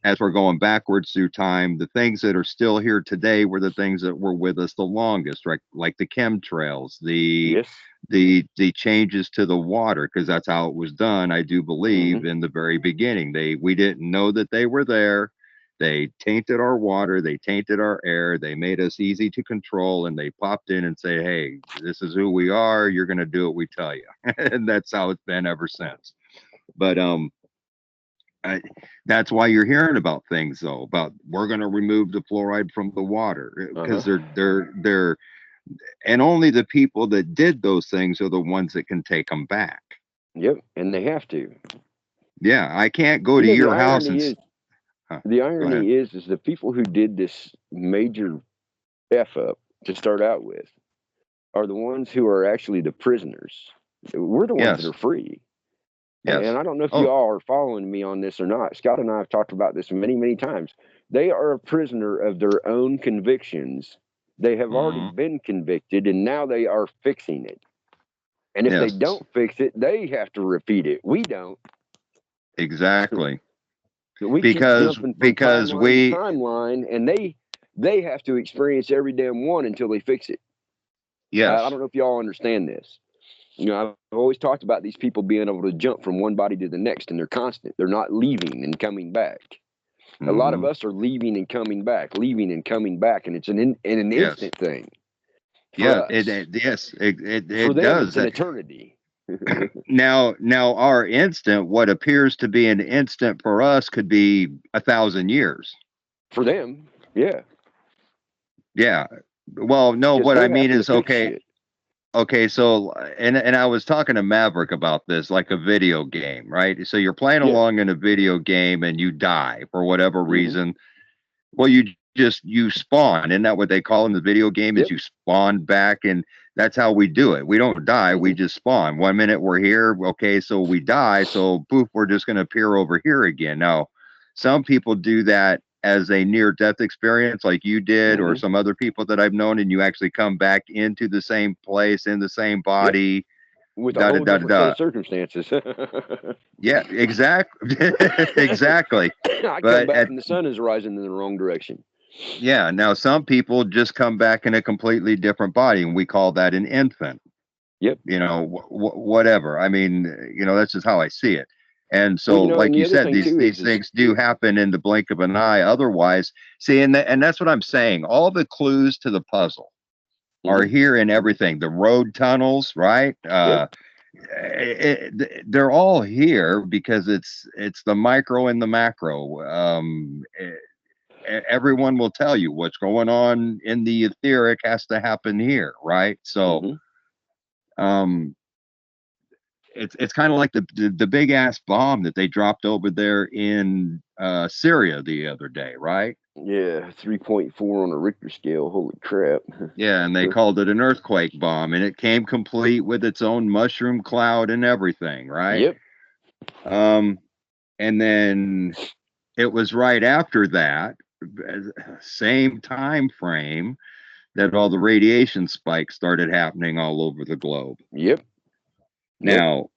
As we're going backwards through time, the things that are still here today were the things that were with us the longest, right? Like the chemtrails, Yes. the changes to the water, because that's how it was done, I do Hmm. believe, in the very beginning. We didn't know that they were there. They tainted our water, they tainted our air, they made us easy to control, and they popped in and say, hey, this is who we are, you're going to do what we tell you. And that's how it's been ever since. But I, that's why you're hearing about things, though, about we're going to remove the fluoride from the water, Uh-huh. because they're and only the people that did those things are the ones that can take them back. Yep. And they have to. Yeah, I can't go You to know, the your house irony and is, huh, the go ahead. irony is the people who did this major f up to start out with are the ones who are actually the prisoners. We're the ones that Yes, are free. And yes. I don't know if you Oh, all are following me on this or not. Scott and I have talked about this many, many times. They are a prisoner of their own convictions. They have already mhm, been convicted and now they are fixing it. And if they yes, don't fix it, they have to repeat it. We don't. exactly. We keep Because jumping from because timeline to we timeline, and they have to experience every damn one until they fix it. I yes. don't know if y'all understand this. I've always talked about these people being able to jump from one body to the next, and they're constant. They're not leaving and coming back. A lot of Hmm. us are leaving and coming back, leaving and coming back, and it's an Yes. instant thing. For Yeah, us. yes, For it them, does it's an that. eternity. Now our instant, what appears to be an instant for us could be 1,000 years. For them, yeah, Yeah. Well, no, because what I they're mean having to is fix okay. shit. Okay, so and I was talking to Maverick about this, like a video game, right? So you're playing Yep. along in a video game and you die for whatever Hmm. reason. Well, you spawn. Isn't that what they call in the video game? Is Yep. you spawn back, and that's how we do it. We don't die, we Hmm. just spawn. 1 minute we're here, okay, so we die, so poof, we're just gonna appear over here again. Now, some people do that as a near death experience, like you did, or Hmm. some other people that I've known, and you actually come back into the same place in the same Yep. body. With a Da da whole da da different set da. of circumstances. Yeah, exactly. Exactly. I come But back at and the sun is rising in the wrong direction. Yeah, now some people just come back in a completely different body, and we call that an infant. Yep. Whatever. I mean, that's just how I see it. And Well, so, and like the you other said, thing these too these is things do happen in the blink of an eye. Otherwise, see, and that's what I'm saying. All the clues to the puzzle are hmm here in everything. The road tunnels, right? yep. They're all here because it's the micro and the macro. Everyone will tell you what's going on in the etheric has to happen here, right? So Hmm. um it's kind of like the big ass bomb that they dropped over there in Syria the other day, right? Yeah, 3.4 on a Richter scale. Holy crap. Yeah, and they called it an earthquake bomb, and it came complete with its own mushroom cloud and everything, right? Yep. um and then it was right after that, same time frame, that all the radiation spikes started happening all over the globe. Yep. Yep. Now,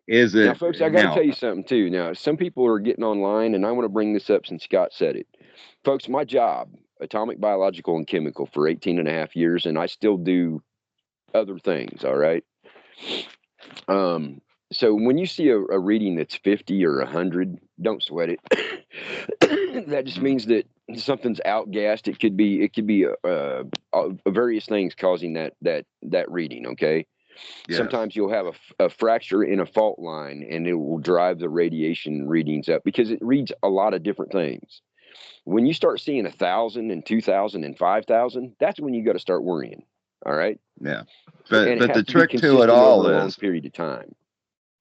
is Now, it folks, I got to tell now? you something too. Now, some people are getting online, and I want to bring this up since Scott said it. Folks, my job, atomic, biological, and chemical, for 18 and a half years, and I still do other things, all right? Um, so when you see a reading that's 50 or 100, don't sweat it. That just means that something's outgassed. It could be various things causing that reading, okay? Yes. Sometimes you'll have a fracture in a fault line and it will drive the radiation readings up because it reads a lot of different things. When you start seeing 1,000 and 2,000 and 5,000, that's when you got to start worrying. All right. Yeah. And it But has the to be trick to it consistent over all a long is, period of time.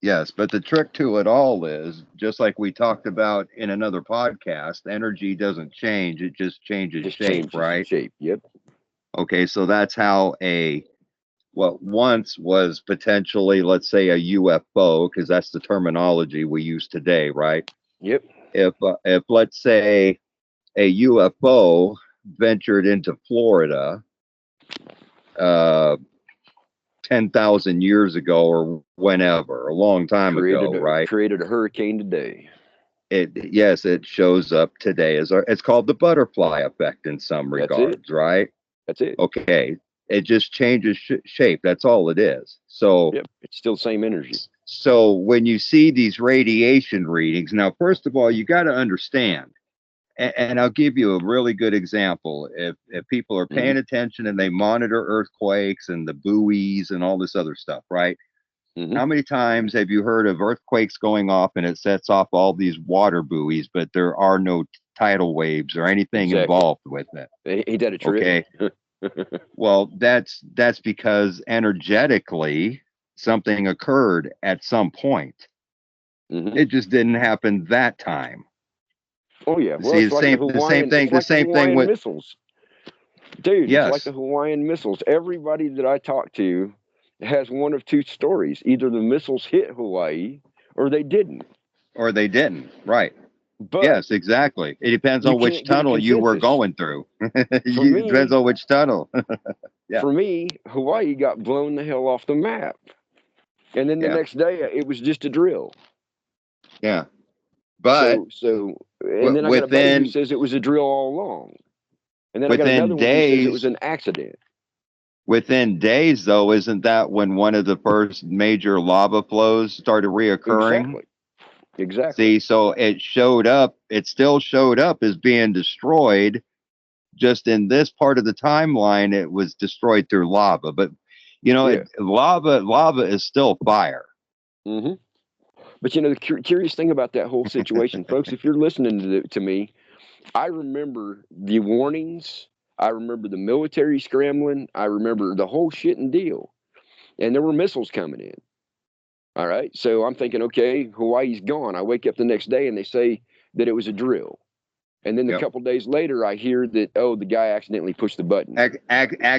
yes, but the trick to it all is, just like we talked about in another podcast, energy doesn't change, it just changes Just shape, changes right? shape. Yep. Okay, so that's how a what once was potentially, let's say, a UFO, because that's the terminology we use today, right? Yep. If let's say a UFO ventured into Florida uh, 10,000 years ago or whenever, a long time ago, right? Created a hurricane today. Yes, it shows up today as it's called the butterfly effect in some That's it. regards, right? That's it. Okay, it just changes shape. That's all it is. So Yep. It's still the same energy. so when you see these radiation readings, now first of all, you got to understand, and I'll give you a really good example. If people are Hmm. paying attention and they monitor earthquakes and the buoys and all this other stuff, right? Hmm. How many times have you heard of earthquakes going off and it sets off all these water buoys, but there are no tidal waves or anything Exactly. involved with it? Ain't that a trip? Okay. Well, that's because energetically something occurred at some point. Hmm. It just didn't happen that time. Oh yeah. Well, See, it's like the the same Hawaiian. thing. It's The like the same thing Hawaiian with missiles, dude. It's like the yes, Hawaiian missiles. Everybody that I talk to has one of two stories: either the missiles hit Hawaii or they didn't. or they didn't. Right. But Yes, exactly. It depends you on which can't get a tunnel you were consensus. going through. For It depends me, on which tunnel. Yeah. for me, Hawaii got blown the hell off the map, and then the Yeah. next day it was just a drill. Yeah. But And then I got a buddy who within says it was a drill all along. And then I got another within one who says it was days an accident. within days though, isn't that when one of the first major lava flows started reoccurring? Exactly. Exactly. See, so it still showed up as being destroyed Just in this part of the timeline, it was destroyed through lava. But Yeah. lava is still fire. Hmm. But the curious thing about that whole situation, folks, if you're listening to me, I remember the warnings. I remember the military scrambling. I remember the whole shit and deal. And there were missiles coming in. All right. So I'm thinking, okay, Hawaii's gone. I wake up the next day and they say that it was a drill. And then a Yep. couple days later, I hear that, oh, the guy accidentally pushed the button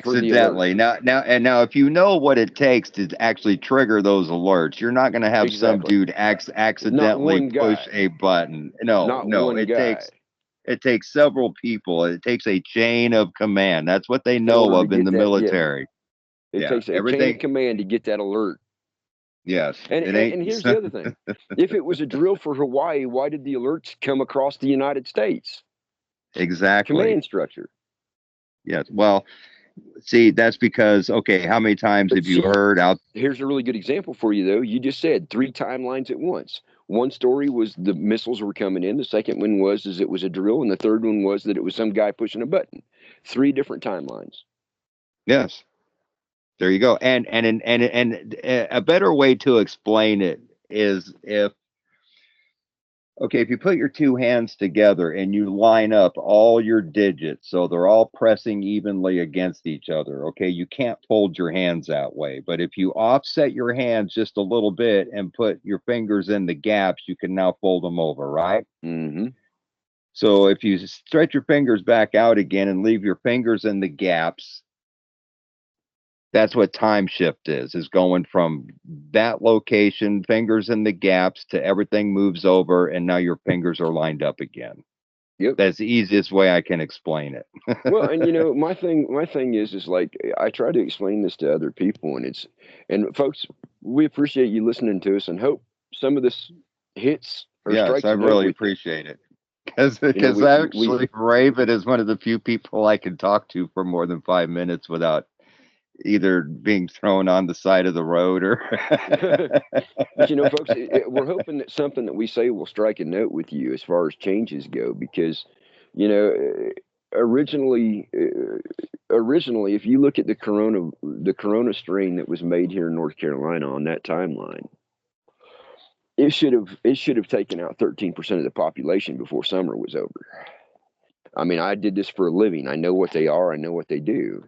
for the alert. Accidentally. Now, if you know what it takes to actually trigger those alerts, you're not going to have some Exactly. dude Not accidentally one push guy. a button. No, Not no, one guy it takes several people. It takes a chain of command. That's what they in know order to of in get the that. Yeah. military. It Yeah, takes a chain of everything. command to get that alert. Yes, And, it and, ain't and here's the other thing. If it was a drill for Hawaii, why did the alerts come across the United States? exactly. Command structure. Yes. Well, see, that's because okay, how many times But have you see, heard out? here's a really good example for you, though. You just said three timelines at once. One story was the missiles were coming in. The second one was it was a drill, and the third one was that it was some guy pushing a button. Three different timelines. Yes. There you go. And a better way to explain it is if you put your two hands together and you line up all your digits so they're all pressing evenly against each other, okay, you can't fold your hands that way. But if you offset your hands just a little bit and put your fingers in the gaps, you can now fold them over, right? Mm-hmm. So if you stretch your fingers back out again and leave your fingers in the gaps, that's what time shift is going from that location, fingers in the gaps, to everything moves over and now your fingers are lined up again. Yep. That's the easiest way I can explain it. Well, and my thing is like I try to explain this to other people, and folks, we appreciate you listening to us, and hope some of this hits or Yes, strikes I a note really with you. appreciate it. Because You know, because we actually Raven is one of the few people I can talk to for more than 5 minutes without either being thrown on the side of the road or But folks, we're hoping that something that we say will strike a note with you as far as changes go, because you know, originally, if you look at the corona strain that was made here in North Carolina on that timeline, it should have taken out 13% of the population before summer was over. I mean, I did this for a living. I know what they are. I know what they do.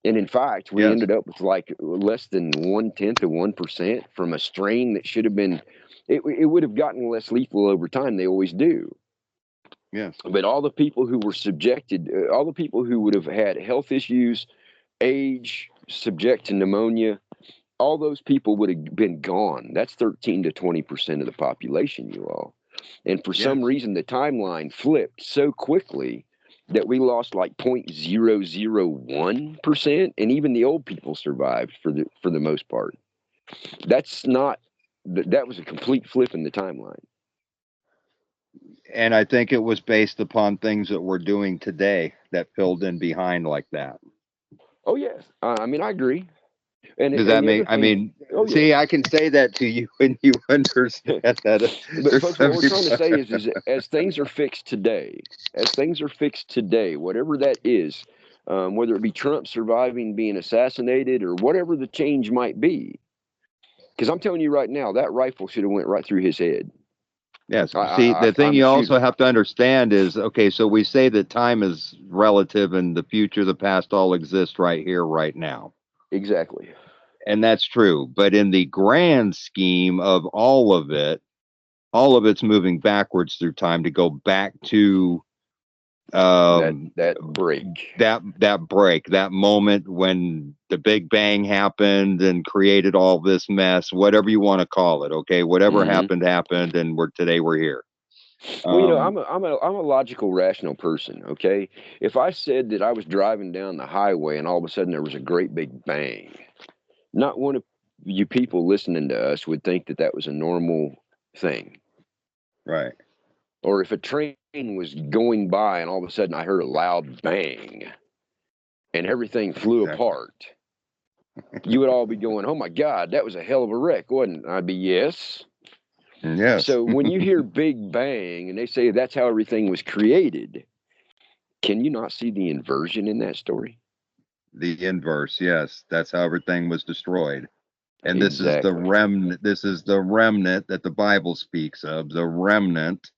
And in fact, we yes, ended up with like less than 1/10 of 1% from a strain that should have been. It would have gotten less lethal over time. They always do. yes, But all the people who were subjected, all the people who would have had health issues, age, subject to pneumonia, all those people would have been gone. That's 13 to 20% of the population, you all. And for some yes. reason, the timeline flipped so quickly that we lost like 0.001%, and even the old people survived for the most part. That's not that was a complete flip in the timeline. And I think it was based upon things that we're doing today that filled in behind like that. Oh yes, I mean I agree. And Does and that the other make? I thing, mean, oh see, yes. I can say that to you, and you understand that But there's folks, what some we're trying to people. say is as things are fixed today, whatever that is, whether it be Trump surviving being assassinated or whatever the change might be, because I'm telling you right now, that rifle should have went right through his head. Yes. See, I, the I, thing I'm a you also shooter. have to understand is okay. So we say that time is relative, and the future, the past, all exist right here, right now. Exactly. And that's true. But in the grand scheme of all of it's moving backwards through time to go back to That um, that break. that break, that moment when the Big Bang happened and created all this mess, whatever you want to call it. Okay, whatever Hmm. happened, and we're here. Well, Um, I'm a logical, rational person. Okay, if I said that I was driving down the highway and all of a sudden there was a great big bang, not one of you people listening to us would think that that was a normal thing. right, Or if a train was going by and all of a sudden I heard a loud bang and everything flew exactly. apart, you would all be going, "Oh my God, that was a hell of a wreck, wasn't it?" I'd be, "Yes." Yes, So when you hear Big Bang and they say that's how everything was created, Can you not see the inversion in that story? The inverse, yes. That's how everything was destroyed. And this is the Exactly. remnant. This is the remnant that the Bible speaks of. The remnant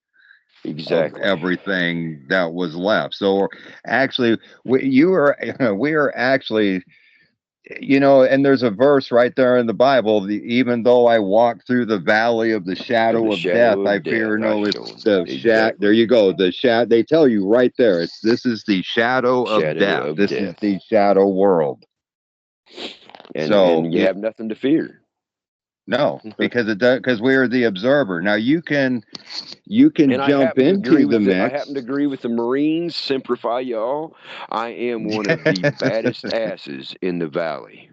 of Exactly. everything that was left. So actually, we are actually, and there's a verse right there in the Bible. Even though I walk through the valley of the Of the shadow of death, shadow I of death, fear I no. show It's him. the shat. There Exactly. you go. The shat. They tell you right there. This is the shadow of Shadow death. of This is death. the shadow world. So And you have nothing to fear. no, because it does, because we are the observer. Now you can And jump into the I happen to mix. agree with the Marines. Simplify y'all. I am one of the baddest asses in the valley.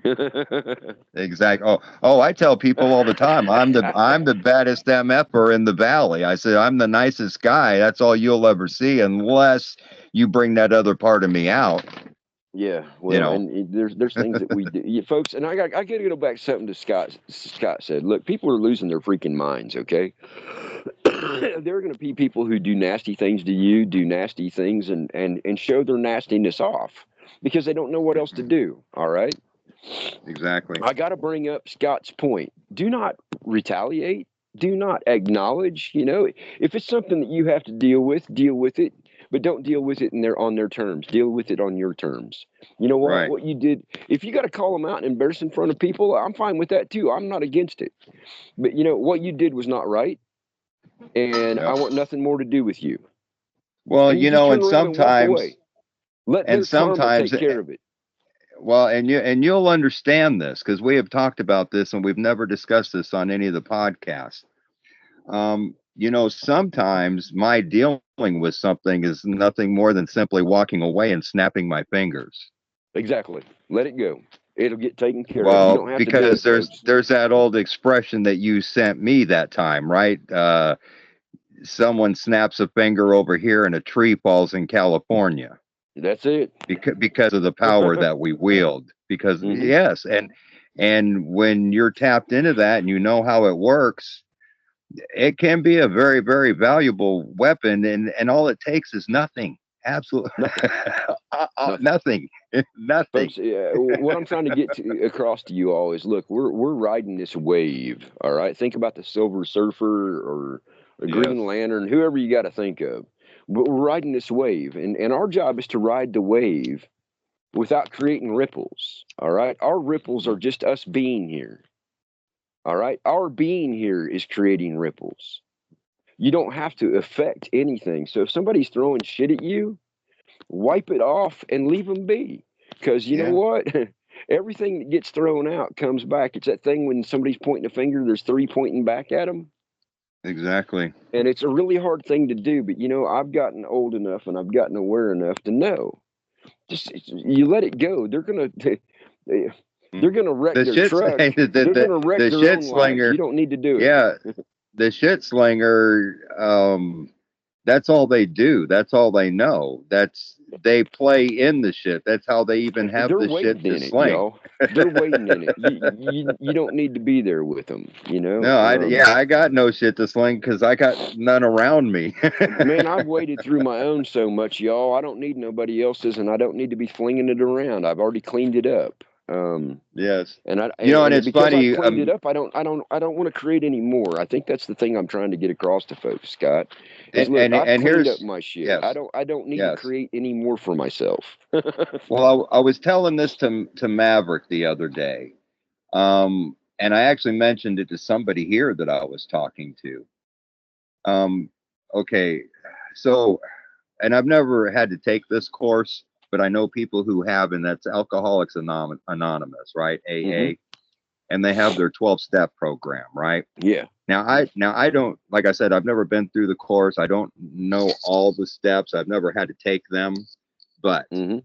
Exactly. Oh, I tell people all the time, I'm the baddest MFer in the valley. I say I'm the nicest guy. That's all you'll ever see, unless you bring that other part of me out. Yeah, You well, know. there's things that we do, folks, and I got to go back to something to Scott. Scott said, "Look, people are losing their freaking minds. Okay, there are going to be people who do nasty things to you, do nasty things, and show their nastiness off because they don't know what else to do. All right, Exactly. I got to bring up Scott's point. Do not retaliate. Do not acknowledge. You know, if it's something that you have to deal with it, but don't deal with it on their terms. Deal with it on your terms. You know what? Right. What you did. If you got to call them out and embarrass in front of people, I'm fine with that too. I'm not against it. But you know what you did was not right, and I Yep. want nothing more to do with you. Well, And you just turn and around and walk sometimes away. Let and their karma sometimes take care of it. well, and you'll understand this because we have talked about this and we've never discussed this on any of the podcasts. Sometimes my dealing with something is nothing more than simply walking away and snapping my fingers. Exactly. Let it go. It'll get taken care of. You Well, don't have to do because it, folks. there's that old expression that you sent me that time, right? Someone snaps a finger over here and a tree falls in California That's it. because of the power that we wield. Because Hmm. yes, and when you're tapped into that and you know how it works, it can be a very, very valuable weapon, and all it takes is nothing. Absolutely Nothing. Nothing. nothing. Nothing. Folks, what I'm trying to get across to you all is, look, we're riding this wave. All right. Think about the Silver Surfer or a Green Yes, Lantern, whoever you got to think of. But we're riding this wave, and our job is to ride the wave without creating ripples. All right. Our ripples are just us being here. All right. Our being here is creating ripples. You don't have to affect anything. So if somebody's throwing shit at you, wipe it off and leave them be. Because you know yeah, what? Everything that gets thrown out comes back. It's that thing when somebody's pointing a finger, there's three pointing back at them. exactly. And it's a really hard thing to do. But, you know, I've gotten old enough and I've gotten aware enough to know. Just you let it go. They're Mm. gonna wreck The their shit, truck. They're gonna wreck the their shit own lives. You slinger. don't need to do it. Yeah, the shit slinger. That's all they do. That's all they know. They play in the shit. That's how they even have They're the shit waiting to in it, sling. y'all. They're waiting in it. You don't need to be there with them. You know. No, I got no shit to sling because I got none around me. Man, I've waded through my own so much, y'all. I don't need nobody else's, and I don't need to be flinging it around. I've already cleaned it up. Yes, and And it's because I've funny. cleaned it up, I don't want to create any more. I think that's the thing I'm trying to get across to folks, Scott. Is And look, I've cleaned up here's my shit. yes, I don't need to yes. create any more for myself. Well, I was telling this to Maverick the other day, and I actually mentioned it to somebody here that I was talking to. Um, okay, so, and I've never had to take this course, but I know people who have, and that's Alcoholics Anonymous, right? Hmm. AA, and they have their 12-step program, right? Yeah. Now I don't, like I said, I've never been through the course. I don't know all the steps. I've never had to take them, but Hmm.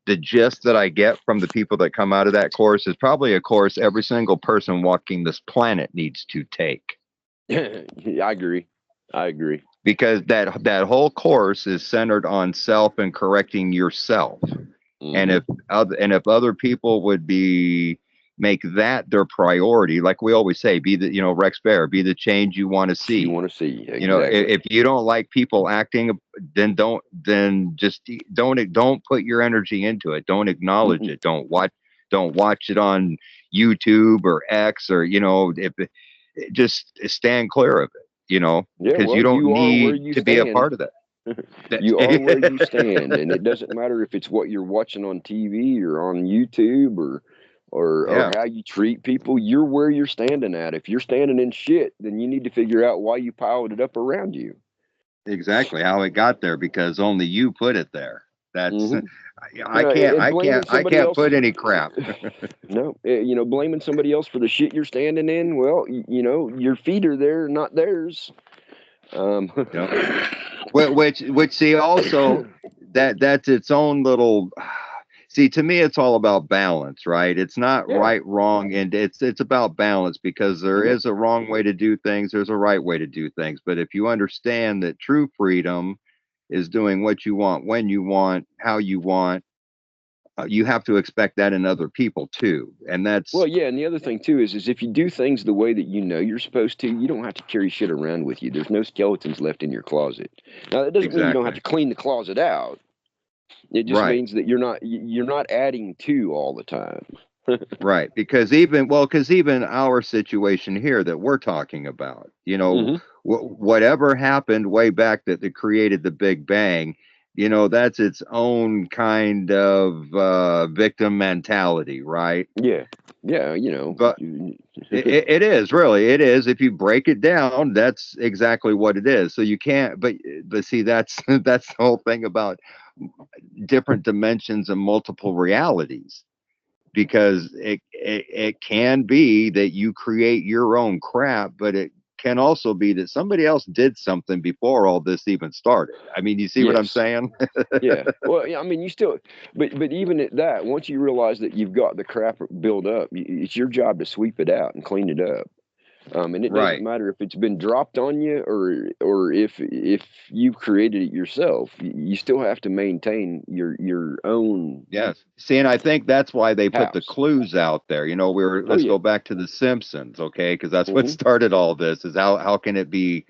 the gist that I get from the people that come out of that course is probably a course every single person walking this planet needs to take, I agree. I agree. because that whole course is centered on self and correcting yourself. And Hmm. if other people would be make that their priority. Like we always say, be the, Rex Bear, be the change you want to You see. want to see If, exactly. if you don't like people acting, then just don't put your energy into it. Don't acknowledge Mm-mm. it. Don't watch it on YouTube or X, or if just stand clear of it, Yeah, because you well, don't you are where need you to be a stand. part of that. You are where you stand, and it doesn't matter if it's what you're watching on TV or on YouTube or Yeah, how you treat people. You're where you're standing at. If you're standing in shit, then you need to figure out why you piled it up around you. exactly how it got there, because only you put it there. That's Hmm. I can't And I blaming can't I somebody can't else. put any crap. No, blaming somebody else for the shit you're standing in. Well, your feet are there, not theirs. Um, Yep. Which see, also that's its own little. See, to me, it's all about balance, right? It's not yeah. right, wrong, and it's about balance, because there Yep. is a wrong way to do things, there's a right way to do things. But if you understand that true freedom is doing what you want, when you want, how you want, you have to expect that in other people too, and Well, that's yeah, and the other thing too is if you do things the way that you know you're supposed to, you don't have to carry shit around with you. There's no skeletons left in your closet. Now, that doesn't mean you don't have exactly to clean the closet out. It just right. means that you're not adding to all the time. Right, because even our situation here that we're talking about, Hmm. whatever happened way back that created the Big Bang, that's its own kind of victim mentality, right? Yeah, yeah, But it is, really, it is. If you break it down, that's exactly what it is. So you can't, but see, that's that's the whole thing about different dimensions and multiple realities, because it can be that you create your own crap, but it can also be that somebody else did something before all this even started. I mean, you see what I'm yes. saying? Yeah. Well, yeah, I mean, you still, but even at that, once you realize that you've got the crap built up, it's your job to sweep it out and clean it up. And it doesn't Right. matter if it's been dropped on you or if you created it yourself. You still have to maintain your own Yes. See, and I think that's why they put the house. clues out there. Oh Let's yeah. go back to the Simpsons, okay? Because that's what Hmm. started all this. Is how can it be,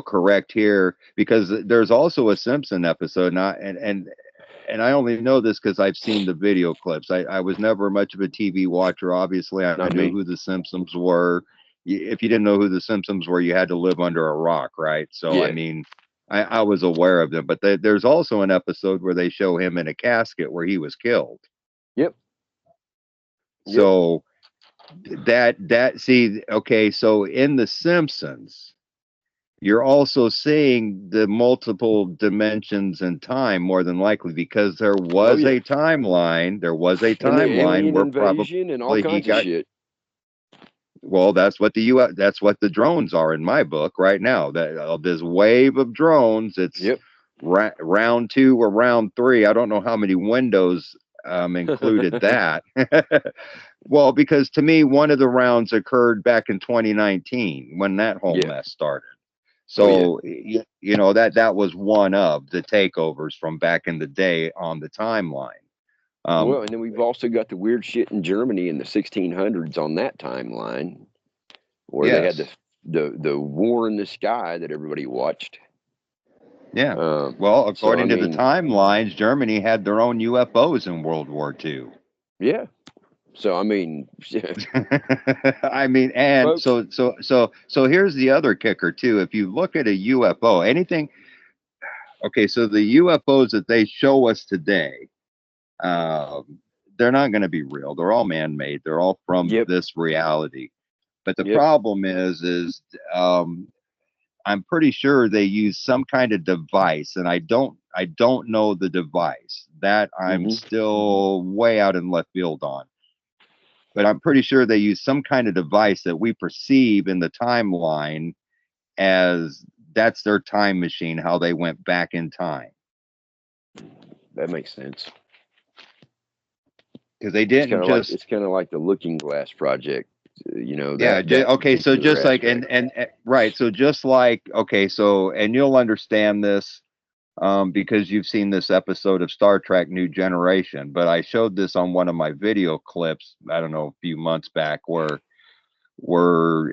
correct here? Because there's also a Simpson episode, not and I only know this because I've seen the video clips. I was never much of a TV watcher. Obviously, I Not knew me. who the Simpsons were. If you didn't know who the Simpsons were, you had to live under a rock, right? So, I Yeah. mean, I was aware of them. But there's also an episode where they show him in a casket where he was killed. Yep. Yep. So see, okay, so in the Simpsons, you're also seeing the multiple dimensions and time, more than likely, because there Oh was yeah. a timeline. There was a And the timeline alien where probably invasion and all he kinds of got. shit. Well, that's what the drones are in my book right now. That this wave of drones. It's Yep. round two or round three. I don't know how many windows included that. Well, because to me, one of the rounds occurred back in 2019 when that whole Yeah. mess started. Oh yeah. So that was one of the takeovers from back in the day on the timeline. Um, Well, and then we've also got the weird shit in Germany in the 1600s on that timeline, where they had yes, the war in the sky that everybody watched. yeah. Um, Well, so I according to the mean, timelines, Germany had their own UFOs in World War II. yeah. So I mean, I mean, and folks. so here's the other kicker too. If you look at a UFO, anything, okay, so the UFOs that they show us today, um, they're not going to be real. They're all man-made. They're all from Yep. this reality. But the Yep. problem is um, I'm pretty sure they use some kind of device, and I don't know the device. That I'm Hmm. still way out in left field on. But I'm pretty sure they use some kind of device that we perceive in the timeline as that's their time machine, how they went back in time. That makes sense. Because they didn't just, It's kind of like the Looking Glass project. yeah, That okay, so particular just like aspect. right, so just like, okay, so and you'll understand this. because you've seen this episode of Star Trek New Generation, but I showed this on one of my video clips, I don't know, a few months back, where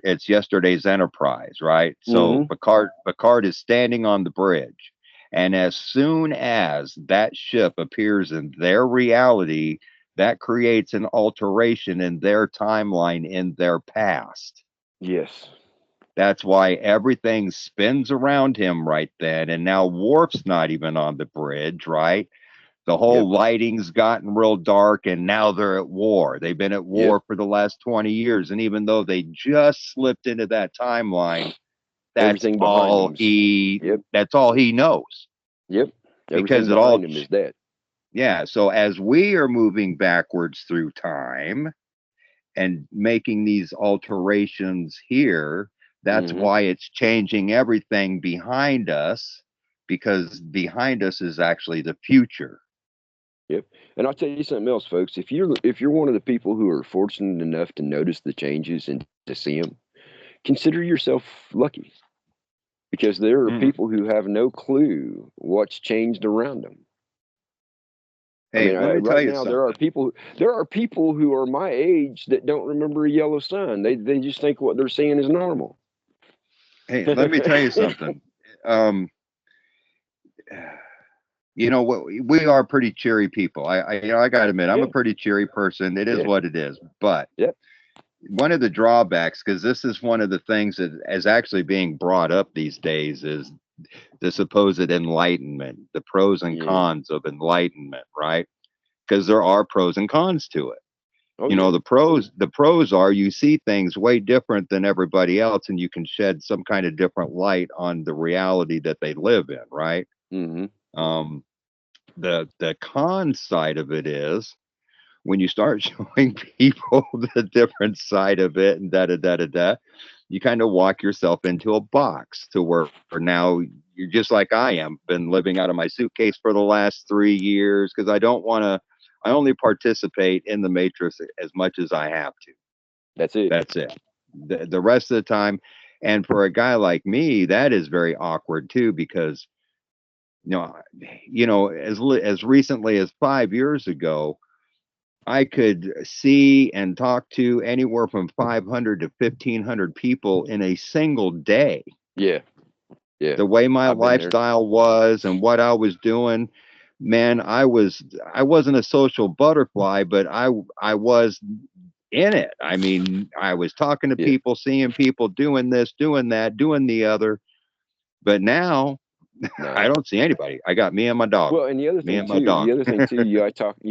it's yesterday's Enterprise, right? So Mm-hmm. Picard is standing on the bridge, and as soon as that ship appears in their reality, that creates an alteration in their timeline in their past. Yes. That's why everything spins around him right then. And now Worf's not even on the bridge, right? The Yep. whole lighting's gotten real dark, and now they're at war. They've been at Yep. war for the last 20 years. And even though they just slipped into that timeline, Everything behind them's. Yep. that's all he knows. Yep. Because Everything it all behind him is that. yeah. So as we are moving backwards through time and making these alterations here, that's Mm-hmm. why it's changing everything behind us, because behind us is actually the future. Yep. And I'll tell you something else, folks. If you're one of the people who are fortunate enough to notice the changes and to see them, consider yourself lucky, because there are Mm. people who have no clue what's changed around them. I Hey, mean, let me tell right you now there are people who are my age that don't remember a yellow sun. They just think what they're seeing is normal. hey, let me tell you something. Um, you know what? We are pretty cheery people. I got to admit, I'm a Yeah. pretty cheery person. It is Yeah. what it is. But Yep. one of the drawbacks, because this is one of the things that is actually being brought up these days, is the supposed enlightenment, the pros and Yeah. cons of enlightenment, right? Because there are pros and cons to it. Oh You know, yeah. the pros are you see things way different than everybody else, and you can shed some kind of different light on the reality that they live in, right? Mm-hmm. Um, the con side of it is when you start showing people the different side of it and da da da da da, you kind of walk yourself into a box to where now you're just like I am, been living out of my suitcase for the last 3 years because I don't want to. I only participate in the matrix as much as I have to. That's it. That's it. The rest of the time, and for a guy like me, that is very awkward too because you know, as recently as 5 years ago, I could see and talk to anywhere from 500 to 1,500 people in a single day. Yeah. Yeah. The way my I've been there. lifestyle was and what I was doing, man, I wasn't a social butterfly, but I was in it. I mean, I was talking to Yeah. people, seeing people doing this, doing that, doing the other. But now Nah. I don't see anybody. I got me and my dog. Well, and Me and my dog. the other thing too, you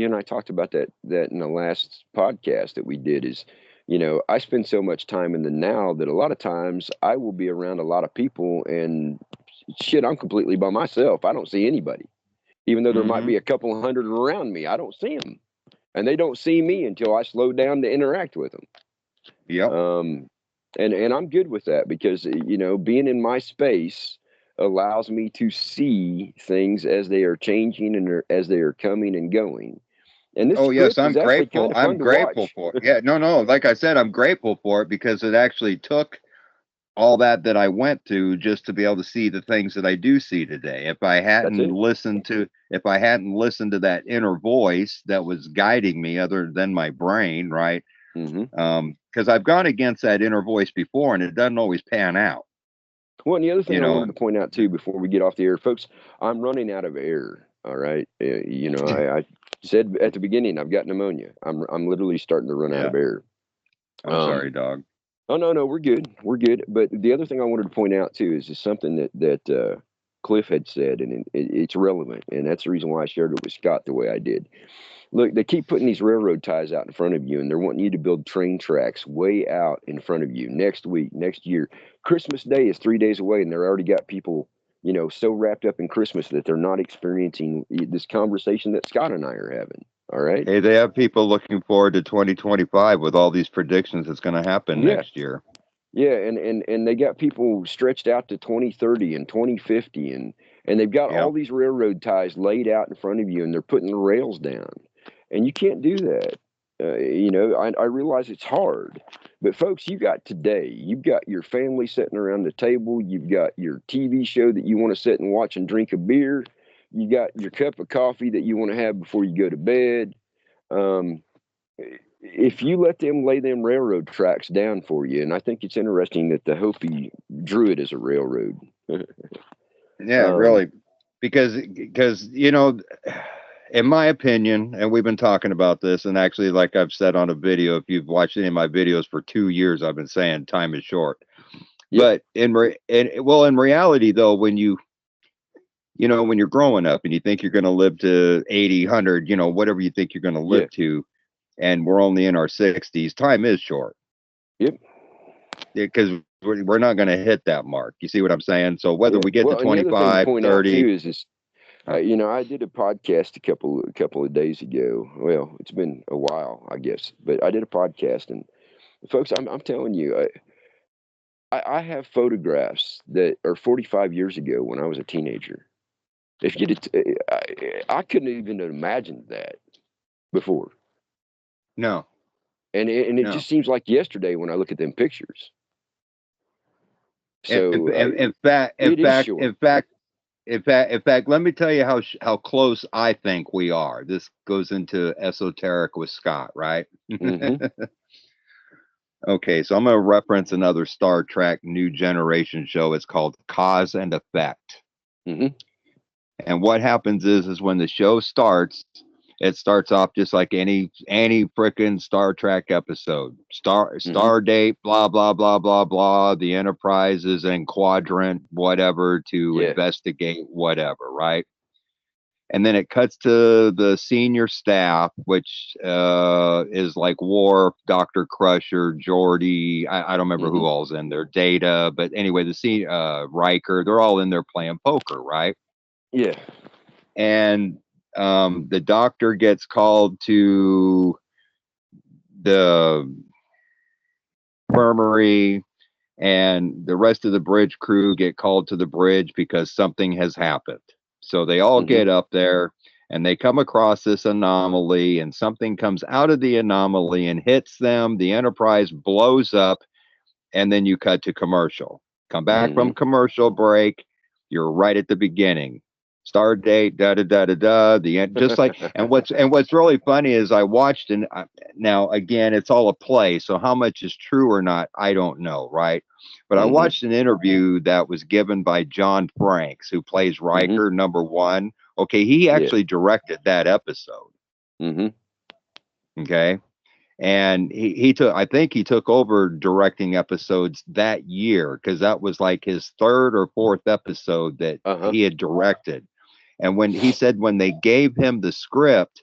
and I talked about that in the last podcast that we did is, I spend so much time in the now that a lot of times I will be around a lot of people and shit, I'm completely by myself. I don't see anybody, even though there might Hmm. be a couple hundred around me. I don't see them, and they don't see me until I slow down to interact with them. Yep. And I'm good with that because being in my space allows me to see things as they are changing and as they are coming and going. And this Oh yes, script is I'm actually grateful. kind of I'm fun to grateful watch. for it. Yeah, no, no. Like I said, I'm grateful for it because it actually took all that I went through just to be able to see the things that I do see today. That's it. If I hadn't listened to that inner voice that was guiding me, other than my brain, right? Hmm. Because I've gone against that inner voice before, and it doesn't always pan out. Well, and the other You thing I wanted know. to point out too before we get off the air, folks, I'm running out of air. All right, I said at the beginning I've got pneumonia. I'm literally starting to run out Yeah. of air. I'm sorry, Um, dog. Oh no, we're good. We're good. But the other thing I wanted to point out too is something that Cliff had said, and it's relevant, and that's the reason why I shared it with Scott the way I did. Look, they keep putting these railroad ties out in front of you, and they're wanting you to build train tracks way out in front of you next week, next year. Christmas Day is 3 days away, and they're already got people, so wrapped up in Christmas that they're not experiencing this conversation that Scott and I are having. All right. Hey, they have people looking forward to 2025 with all these predictions that's going to happen Yeah. next year. Yeah, and they got people stretched out to 2030 and 2050, and they've got Yeah. all these railroad ties laid out in front of you, and they're putting the rails down, and you can't do that. I realize it's hard, but folks, you got today. You've got your family sitting around the table. You've got your TV show that you want to sit and watch and drink a beer. you got your cup of coffee that you want to have before you go to bed. If you let them lay them railroad tracks down for you, and I think it's interesting that the Hopi drew it as a railroad. Yeah, really, because you know, in my opinion, and we've been talking about this, and actually, like I've said on a video, if you've watched any of my videos for 2 years, I've been saying time is short. Yep. But in reality, though, when when you're growing up and you think you're going to live to 80, 100, whatever you think you're going to live to, and we're only in our 60s, time is short. Yep. Because we're not going to hit that mark. You see what I'm saying? So whether we get to 25, 30, is I did a podcast a couple of days ago. Well, it's been a while, I guess, but I did a podcast, and folks, I'm telling you, I have photographs that are 45 years ago when I was a teenager. If you did, I couldn't even imagine that before. No. And it just seems like yesterday when I look at them pictures. So in fact, let me tell you how close I think we are. This goes into esoteric with Scott, right? Mm-hmm. Okay, so I'm going to reference another Star Trek New Generation show. It's called Cause and Effect. Mm-hmm. And what happens is when the show starts, it starts off just like any frickin' Star Trek episode. Star date, blah blah blah blah blah. The Enterprise is in quadrant whatever to investigate whatever, right? And then it cuts to the senior staff, which is like Worf, Dr. Crusher, Geordi. I don't remember who all's in there. Data, but anyway, Riker. They're all in there playing poker, right? Yeah. And the doctor gets called to the infirmary, and the rest of the bridge crew get called to the bridge because something has happened. So they all get up there and they come across this anomaly, and something comes out of the anomaly and hits them. The Enterprise blows up, and then you cut to commercial. Come back from commercial break. You're right at the beginning. Start date, da da da da da. The end, just like. And what's really funny is I watched, and now again, it's all a play. So how much is true or not, I don't know, right? But I watched an interview that was given by John Franks, who plays Riker #1. Okay, he actually directed that episode. Okay. And he took, I think he took over directing episodes that year, because that was like his third or fourth episode that he had directed. And when he said when they gave him the script,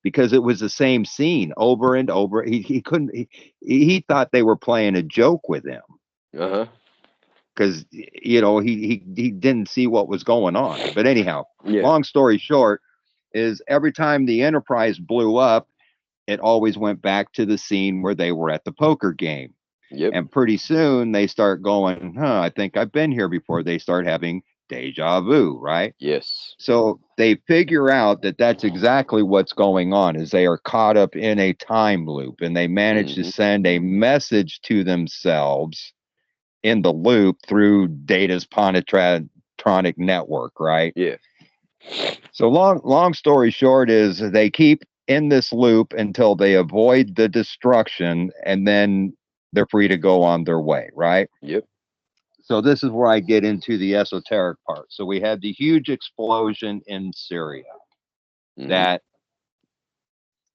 because it was the same scene over and over, he couldn't, he thought they were playing a joke with him. Because he didn't see what was going on. But anyhow, long story short is every time the Enterprise blew up, it always went back to the scene where they were at the poker game. And pretty soon they start going, I think I've been here before. They start having deja vu, right? Yes. So they figure out that that's exactly what's going on, is they are caught up in a time loop, and they manage to send a message to themselves in the loop through Data's Ponetronic network, right? Yeah. So long story short is they keep in this loop until they avoid the destruction, and then they're free to go on their way, right? Yep. So this is where I get into the esoteric part. So we had the huge explosion in Syria that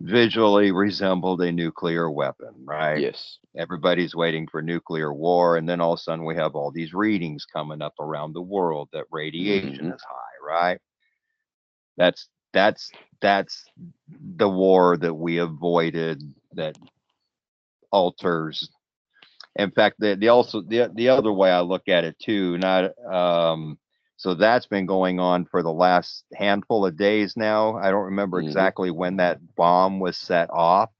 visually resembled a nuclear weapon, right? Yes. Everybody's waiting for nuclear war, and then all of a sudden we have all these readings coming up around the world that radiation is high, right? That's the war that we avoided, that alters. In fact, the other way I look at it too, not so that's been going on for the last handful of days now. I don't remember exactly when that bomb was set off,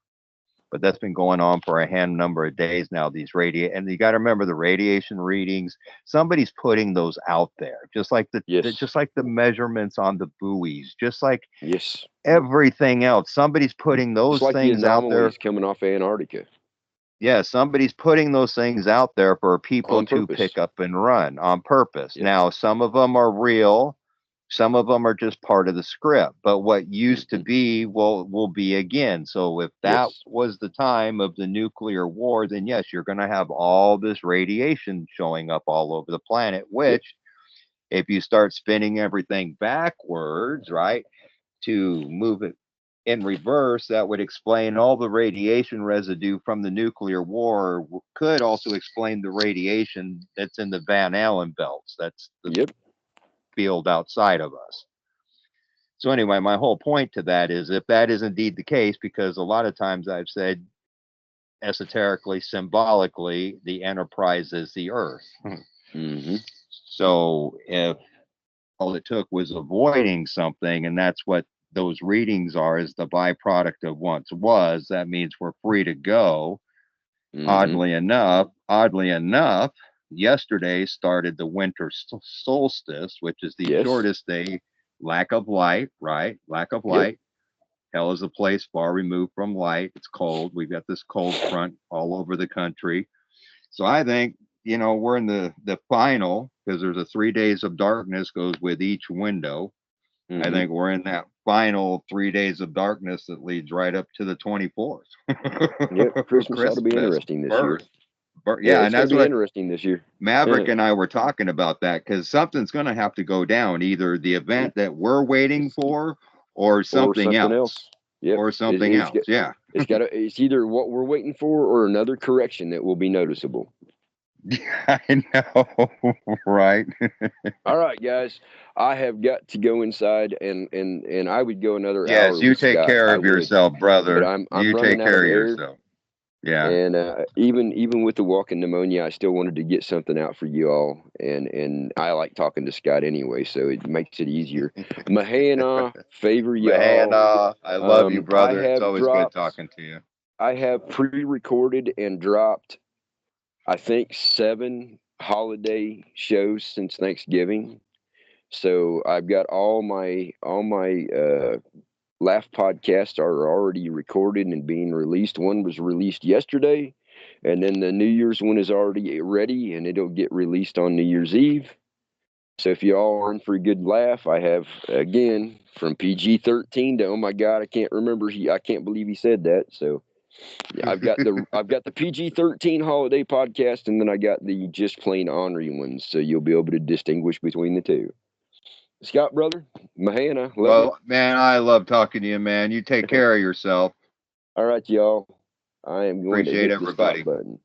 but that's been going on for a number of days now. And you got to remember the radiation readings. Somebody's putting those out there, just like the measurements on the buoys, just like everything else. Somebody's putting those things out there. Coming off Antarctica. Yeah, somebody's putting those things out there for people to pick up and run on purpose. Now, some of them are real, Some of them are just part of the script, but what used to be will be again. So if that Yes. was the time of the nuclear war, then yes, you're going to have all this radiation showing up all over the planet, Yep. which if you start spinning everything backwards, right, to move it in reverse, that would explain all the radiation residue from the nuclear war, could also explain the radiation that's in the Van Allen belts. That's the Yep. field outside of us. So anyway, my whole point to that is, if that is indeed the case, because a lot of times I've said esoterically, symbolically, the Enterprise is the Earth. Mm-hmm. So if all it took was avoiding something, and that's what those readings are, is the byproduct of once was, that means we're free to go. Mm-hmm. Oddly enough, yesterday started the winter solstice, which is the Yes. shortest day. Lack of light, right? Lack of Yep. light. Hell is a place far removed from light. It's cold. We've got this cold front all over the country. So I think, we're in the final, because there's a 3 days of darkness goes with each window. I Mm-hmm. think we're in that final 3 days of darkness that leads right up to the 24th. Yep. Christmas ought to be Christmas, interesting this year. birth. Yeah, Yeah, it's and going to that's be what interesting this year. Maverick and I were talking about, that because something's going to have to go down, either the Yep. event that we're waiting for, or Or something something else, else. Yep. or something else. Yeah. It's got to, it's either what we're waiting for or another correction that will be noticeable. I know, right? All right, guys. I have got to go inside, and I would go another Yes, hour you with take Scott. care I of would, yourself, but brother. I'm You running take out care of of air, yourself. Yeah. and even with the walking pneumonia, I still wanted to get something out for you all, and I like talking to Scott anyway, so it makes it easier. Mahe and I favor Man, y'all. I love you, I brother. It's have always good dropped. talking to you. I have pre-recorded and dropped, I think, 7 holiday shows since Thanksgiving. So I've got all my laugh podcasts are already recorded and being released. One was released yesterday, and then the New Year's one is already ready, and it'll get released on New Year's Eve. So if you all are in for a good laugh, I have, again, from PG-13 to, oh my God, I can't believe he said that. So I've got the PG-13 holiday podcast, and then I got the just plain ornery ones. So you'll be able to distinguish between the two. Scott, brother, Mahana, love you. Well, man, I love talking to you, man. You take care of yourself. All right, y'all. I am going to Appreciate hit the stop everybody. button.